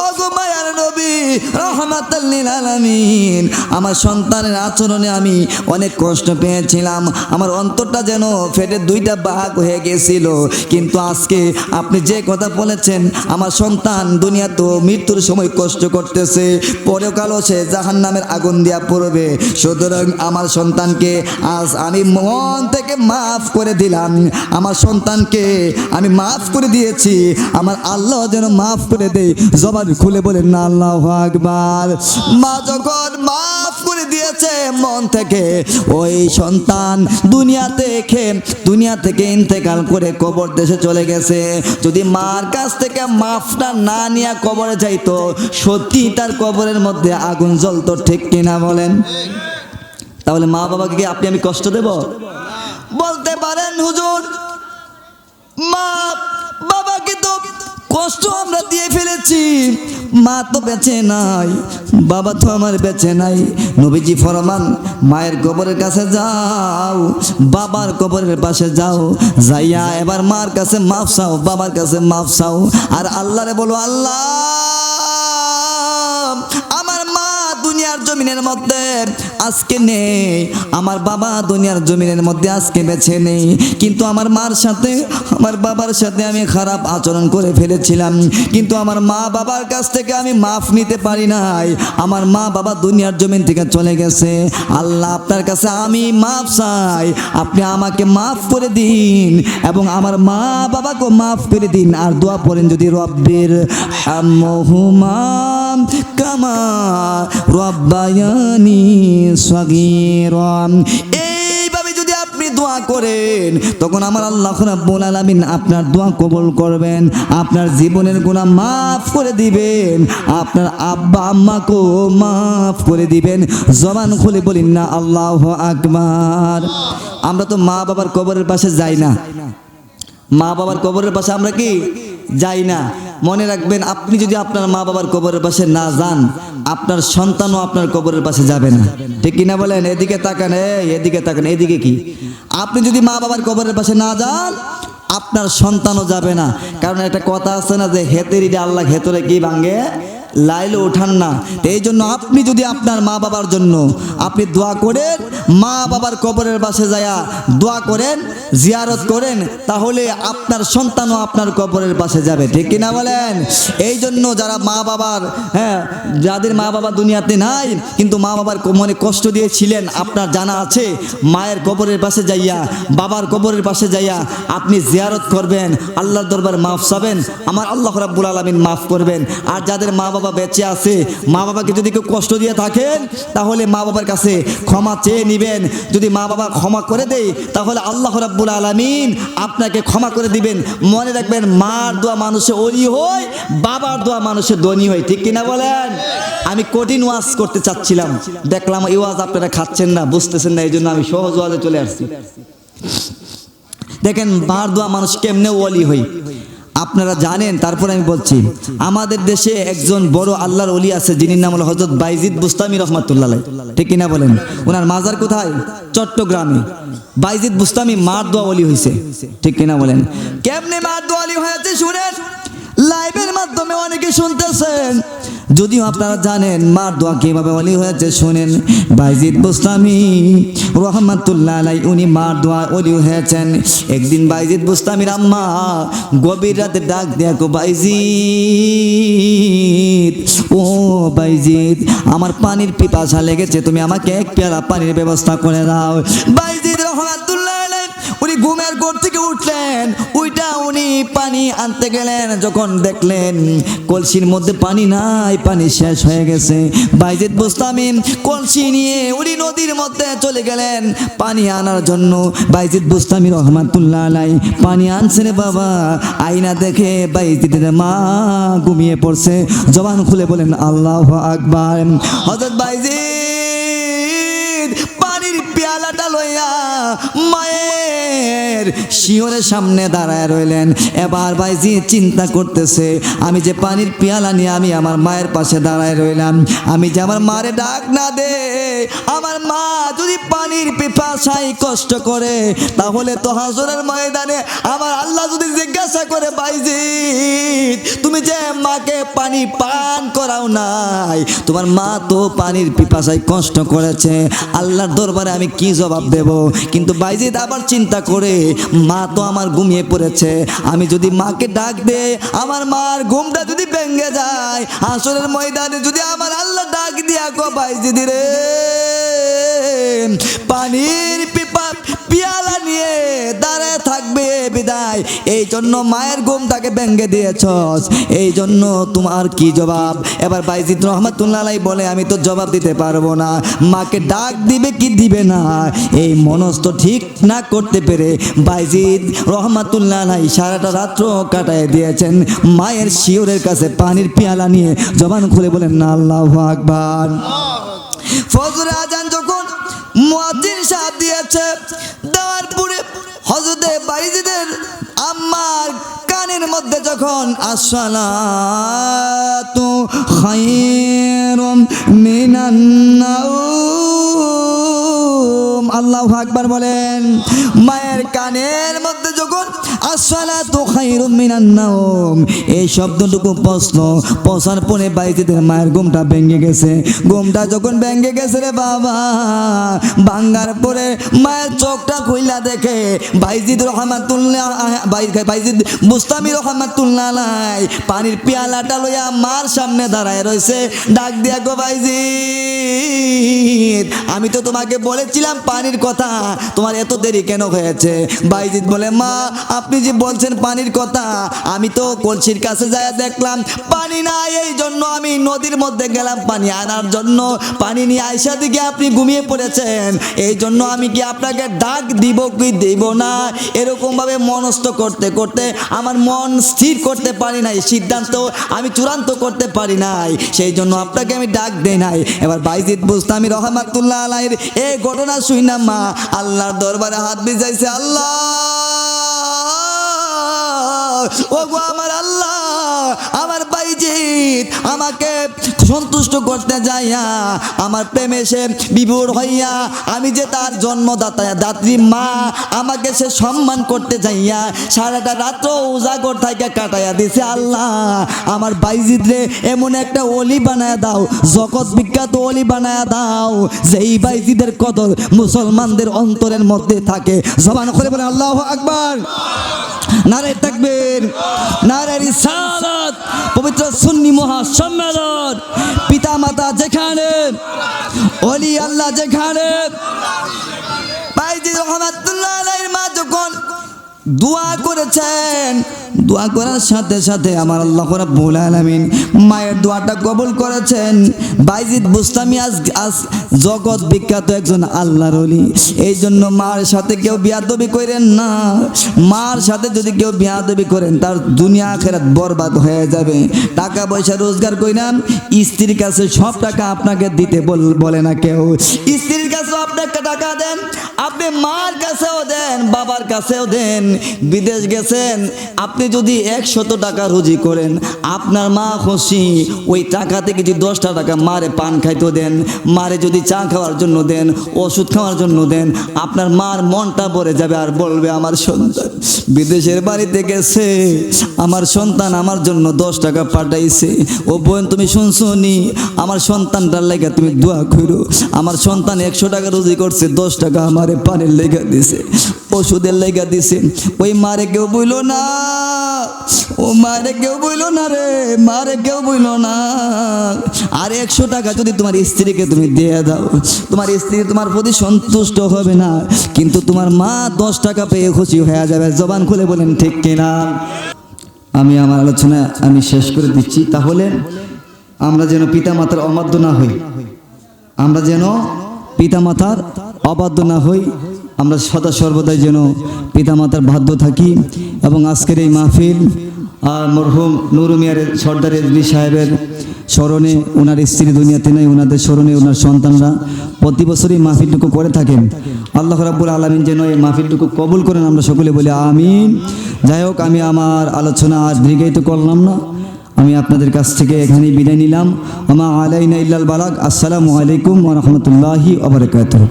S1: ও গো মায়ার নবী রাহমাতুল লিল আলামিন, আমার সন্তানের আচরণে আমি অনেক কষ্ট পেয়েছিলাম, আমার অন্তরটা যেন ফেটে দুইটা ভাগ হয়ে গেছিল। কিন্তু আজকে আপনি যে কথা বলেছেন, আমার সন্তান দুনিয়া তো মৃত্যুর সময় কষ্ট করতেছে, পরকালও সে জাহান্নামের আগুন দিয়া পড়বে। সুতরাং আমার সন্তানকে আজ আমি মন থেকে মাফ করে দিলাম, আমার সন্তানকে আমি মাফ করে দিয়েছি, আমার আল্লাহ যেন মাফ করে দেয়। জবান খুলে বলেন না আল্লাহু আকবার। মা যখন মাফ করে দিয়েছে মন থেকে, ওই সন্তান দুনিয়া থেকে ইন্তেকাল করে কবর দেশে চলে গেছে। যদি মার কাছ থেকে মাফটা না নিয়ে কবরে যাইতো, সত্যি তার কবরের মধ্যে আগুন জ্বলতো, ঠিক কিনা বলেন? তাহলে মা বাবাকে কি আমি কষ্ট দেব? বলতে পারেন হুজুর, মা বাবাকে তো কষ্ট আমরা দিয়ে ফেলেছি, মা তো বেঁচে নাই, বাবা তো আমার বেঁচে নাই। নবীজি ফরমান, মায়ের কবরের কাছে যাও, বাবার কবরের পাশে যাও, যাইয়া এবার মার কাছে মাফ চাও, বাবার কাছে মাফ চাও, আর আল্লাহরে বলো, আল্লাহ আমার মা দুনিয়ার জমিনের মধ্যে আজকে নেই, আমার বাবা দুনিয়ার জমিনের মধ্যে আজকে বেঁচে নেই, কিন্তু আমার মার সাথে আমার বাবার সাথে আমি খারাপ আচরণ করে ফেলেছিলাম, কিন্তু আমার মা বাবার কাছ থেকে আমি মাফ নিতে পারি নাই, আমার মা বাবা দুনিয়ার জমিন থেকে চলে গেছে। আল্লাহ আপনার কাছে আমি মাফ চাই, আপনি আমাকে মাফ করে দিন এবং আমার মা বাবাকে মাফ করে দিন। আর দোয়া পড়েন যদি, রব্বির হামহুমা কামা রব্বায়ানি সগীরা। এইভাবে যদি আপনি দোয়া করেন, তখন আমার আল্লাহ রাব্বুল আলামিন আপনার দোয়া কবুল করবেন, আপনার জীবনের গুনাহ মাফ করে দিবেন, আপনার আব্বা আম্মাকেও মাফ করে দিবেন। জবান খুলে বলেন না আল্লাহু আকবার। আমরা তো মা বাবার কবরের পাশে যাই না, মা বাবার কবরের পাশে আমরা কি যাই না। মনে রাখবেন, আপনি যদি আপনার মা বাবার কবরের পাশে না যান, আপনার সন্তানও আপনার কবরের পাশে যাবে না, ঠিক কিনা বলেন? এদিকে তাকান, এদিকে তাকান, এদিকে কি? আপনি যদি মা বাবার কবরের পাশে না যান, আপনার সন্তানও যাবে না। কারণ একটা কথা আছে না যে হেতের ইডে আল্লাহ হেতরে কি ভাঙ্গে, লাইলে ওঠান না। এই জন্য আপনি যদি আপনার মা বাবার জন্য আপনি দোয়া করেন, মা বাবার কবরের পাশে যায়া দোয়া করেন, জিয়ারত করেন, তাহলে আপনার সন্তানও আপনার কবরের পাশে যাবে, ঠিক কিনা বলেন? এই জন্য যারা মা বাবার যাদের মা বাবা দুনিয়াতে নাই কিন্তু মা বাবার মনে কষ্ট দিয়েছিলেন, আপনার জানা আছে, মায়ের কবরের পাশে যাইয়া, বাবার কবরের পাশে যাইয়া আপনি জিয়ারত করবেন, আল্লাহর দরবার মাফ চাবেন, আমার আল্লাহ রাব্বুল আলামিন মাফ করবেন। আর যাদের মা বাবা বেঁচে আছে, মা বাবাকে যদি কেউ কষ্ট দিয়ে থাকেন, তাহলে মা বাবার কাছে ক্ষমা চেয়ে নেবেন। যদি মা বাবা ক্ষমা করে দেয়, তাহলে আল্লাহ রাব্বুল আলামিন আপনাকে ক্ষমা করে দিবেন। মনে রাখবেন, মার দোয়া মানুষে ওলি হয়, বাবার দোয়া মানুষে ধনী হয়, ঠিক কিনা বলেন? আমি কঠিন ওয়াজ করতে চাচ্ছিলাম, দেখলাম এই ওয়াজ আপনারা খাচ্ছেন না, বুঝতেছেন না, এই জন্য আমি সহজ ওয়াজে চলে আসছি। দেখেন মার দোয়া মানুষ কেমনে ওলি হয় আপনারা জানেন। তারপরে আমি বলছি, আমাদের দেশে একজন বড় আল্লাহর ওলি আছে, যিনি নাম হলো হযরত বাইজিদ বুস্তামি রহমাতুল্লাহ আলাইহি, ঠিক কিনা বলেন? ওনার মাজার কোথায়? চট্টগ্রামে। বাইজিদ বুস্তামি মার দোয়া ওলি হয়েছে, ঠিক কিনা বলেন? কেমনে মার দোয়া ওলি হয়েছে শুনেন, লাইভের মাধ্যমে অনেকে শুনতেছেন, যদিও আপনারা জানেন মার দোয়া কিভাবে ওলি হয়েছে শুনেন। বাইজিদ বুস্তামি রহমাতুল্লাহ আলাইহি উনি মার দোয়া ওলি হয়েছেন। একদিন বাইজিদ বুস্তামির আম্মা গভীর রাতে ডাক দেখো, বাইজিদ, ও বাইজিদ, আমার পানির পিপাসা লেগেছে, তুমি আমাকে এক পেয়ালা পানির ব্যবস্থা করে দাও। বাইজিদ রহমাতুল্লাহ আলাইহি উনি ঘুমের ঘর থেকে উঠলেন, উইটা উনি আনতে গেলেন, যখন দেখলেন কলসির মধ্যে পানি নাই, পানি শেষ হয়ে গেছে, বাইজিদ বুস্তামি কলসি নিয়ে উনি নদীর মধ্যে চলে গেলেন পানি আনার জন্য। বাইজিদ বুস্তামি রহমাতুল্লাহ আলাইহি পানি আনছে রে বাবা, আয়না দেখে বাইজিদের মা ঘুমিয়ে পড়ছে। জবান খুলে বলেন আল্লাহু আকবার। হযরত বাইজিদ পানির পেয়ালাটা লইয়া মায়ের শিওরের সামনে দাঁড়ায় রইলেন। এবার বাইজিদ চিন্তা করতেছে, আমি যে পানির পেয়ালা নিয়ে আমি আমার মায়ের পাশে দাঁড়ায় রইলাম, আমি যে আমার মারে ডাক না দে, আমার মা যদি পানির পিপাসায় কষ্ট করে, তাহলে তো হাসরের ময়দানে আমার আল্লাহ যদি জিজ্ঞাসা করে বাইজিদ তুমি যে মাকে পানি পান করাও নাই, তোমার মা তো পানির পিপাসায় কষ্ট করেছে, আল্লাহর দরবারে আমি কি জবাব দেব? কিন্তু বাইজিদ আবার চিন্তা করে, মা তো আমার ঘুমিয়ে পড়েছে, আমি যদি মাকে ডাক দে, আমার মার ঘুমটা যদি ভেঙে যায়, হাসরের ময়দানে যদি আমার আল্লাহ ডাক দিয়া কো বাইজিদ রে পানির পিয়ালা নিয়ে দাঁড়ায় থাকবে বিদায়, এই জন্য মায়ের ঘুমটাকে ভেঙে দিয়েছস, এই জন্য তোমার কি জবাব? এবার বাইজিদ রহমাতুল্লাহ আলাইহি বলে, আমি তো জবাব দিতে পারবো না, মাকে ডাক দিবে কি দিবে না এই মনস্থ ঠিক না করতে পেরে বাইজিদ রহমাতুল্লাহ আলাইহি সারাটা রাত্র কাটায় দিয়েছেন মায়ের শিওরের কাছে পানির পেয়ালা নিয়ে। জবান খুলে বলেন না আল্লাহু আকবার। ফজরের আজান যখন মুয়াজ্জিন সাহেব দিয়েছে, দেওয়ার পরে হযরত বাইজিদের আম্মার কানের মধ্যে যখন আসসালাতু খায়রুম মিনান নাওম, আল্লাহু আকবার বলেন, মায়ের কানের মধ্যে যখন আসসালাতু খায়রুম মিনান নাওম এই শব্দটুকু পৌঁছার পরে বাইজিদের মায়ের ঘুমটা ভেঙে গেছে। ঘুমটা যখন ভেঙে গেছে রে বাবা, ভাঙ্গার পরে মায়ের চোখটা খুইলা দেখে বাইজিদ রহমাতুল্লাহ বাইজিদ বুস্তামি রহমাতুল্লাহ আলাইহি পানির পেয়ালাটা লইয়া মার সামনে দাঁড়ায় রয়েছে। ডাক দিয়া গো বাইজিদ, আমি তো তোমাকে বলেছিলাম পানির কথা, তোমার এত দেরি কেন হয়েছে? বাইজিদ বলে, মা আপনি যে বলছেন পানির কথা, আমি তো কলসির কাছে যায় দেখলাম পানি নাই, এই জন্য আমি নদীর মধ্যে গেলাম পানি আনার জন্য, পানি নিয়ে আইসা দিকে আপনি ঘুমিয়ে পড়েছেন, এই জন্য আমি কি আপনাকে ডাক দিব কি দেব না এরকম ভাবে মনস্থ করতে করতে আমার মন স্থির করতে পারি নাই, সিদ্ধান্ত আমি চূড়ান্ত করতে পারি নাই, সেই জন্য আপনাকে আমি ডাক দেই নাই। এবার বাইজিদ বুস্তামি রহমাতুল্লাহ আলাইহির এই ঘটনা শুইনা মা আল্লাহর দরবারে হাত ভিজাইছে, আল্লাহ ও গো আমার আল্লাহ, আমার বাইজিদ আমাকে সন্তুষ্ট করতে যাইয়া আমার প্রেমে সে বিভোর হইয়া, আমি যে তার জন্মদাতা দাত্রী মা, আমাকে সে সম্মান করতে যাইয়া সারাটা রাত্র উজাগর থেকে কাটাইয়া দিছে, আল্লাহ আমার বাইজিদ রে এমন একটা ওলি বানায় দাও, জগৎ বিখ্যাত ওলি বানায় দাও, যেই বাইজিদের কদর মুসলমানদের অন্তরের মধ্যে থাকে। জবান করে বলে আল্লাহু আকবার, নারে তাকবীর, নারে রিসালাত, পবিত্র সুন্নি মহাসম্মেলন, পিতা মাতা যেখানে, ওলি আল্লাহ যেখানে। বাইজিদ রহমাতুল্লাহ আলাইহির মা যখন দোয়া করেছেন, দোয়া করার সাথে সাথে আমার আল্লাহ রাব্বুল আলামিন মায়ের দোয়াটা কবুল করেছেন। বাইজিদ বুস্তামি আজ জগৎ বিখ্যাত একজন আল্লাহর ওলি, এই জন্য মার সাথে কেউ বিয়াদবি করেন না, মার সাথে যদি কেউ বিয়াদবি করেন তার দুনিয়া আখিরাত বরবাদ হয়ে যাবে। টাকা পয়সা রোজগার কইরাম, স্ত্রীর কাছে সব টাকা আপনাকে দিতে বলে না কেউ, স্ত্রীর কাছে আপনাকে টাকা দেন, আপনি মার কাছেও দেন, বাবার কাছেও দেন। বিদেশ গেছেন, আপনি যদি 100 টাকা রুজি করেন, আপনার মা খুশি, ওই টাকা থেকে যদি 10টা টাকা মারে পান খাইতে দেন, মারে যদি চা খাওয়ার জন্য দেন, ওষুধ খাওয়ার জন্য দেন, আপনার মার মনটা ভরে যাবে আর বলবে আমার সন্তান বিদেশের বাড়িতে গেছে, আমার সন্তান আমার জন্য 10 টাকা পাঠাইছে। ও বোন তুমি শুনছো নি, আমার সন্তানটার লেগে তুমি দোয়া করো, আমার সন্তান 100 টাকা রুজি করছে, 10 টাকা আমারে পানির লেগে দিছে, ওষুধের লেগে দিছে। ওই মারে কেউ বইল না, ও মারে কেউ বইল না রে, মারে কেউ বইল না। আর 100 টাকা যদি তোমার স্ত্রীকে তুমি দিয়ে দাও, তোমার স্ত্রী তোমার প্রতি সন্তুষ্ট হবে না, কিন্তু তোমার মা 10 টাকা পেয়ে খুশি হয়ে যাবে। জবান খুলে বলেন ঠিক কিনা? আমি আমার আলোচনা শেষ করে দিচ্ছি। তাহলে আমরা যেন পিতামাতার অবাধ্য না হই, আমরা যেন পিতামাতার অবাধ্য না হই, আমরা সদা সর্বদাই যেন পিতামাতার বাধ্য থাকি। এবং আজকের এই মাহফিল মরহুম নুরু মিয়ার সর্দার রেজভী সাহেবের স্মরণে, ওনার স্ত্রী দুনিয়াতে নেই, ওনাদের স্মরণে ওনার সন্তানরা প্রতি বছরই মাহফিলটুকু করে থাকেন। আল্লাহ রাব্বুল আলামিন যেন এই মাহফিলটুকু কবুল করেন, আমরা সকলে বলি আমিন। যাই হোক, আমি আমার আলোচনা আর দীর্ঘায়িত করলাম না, আমি আপনাদের কাছ থেকে এখানেই বিদায় নিলাম। ওমা আলাইনা ইল্লাল বালাগ। আসসালামু আলাইকুম ওয়া রাহমাতুল্লাহি ওয়া বারাকাতুহু।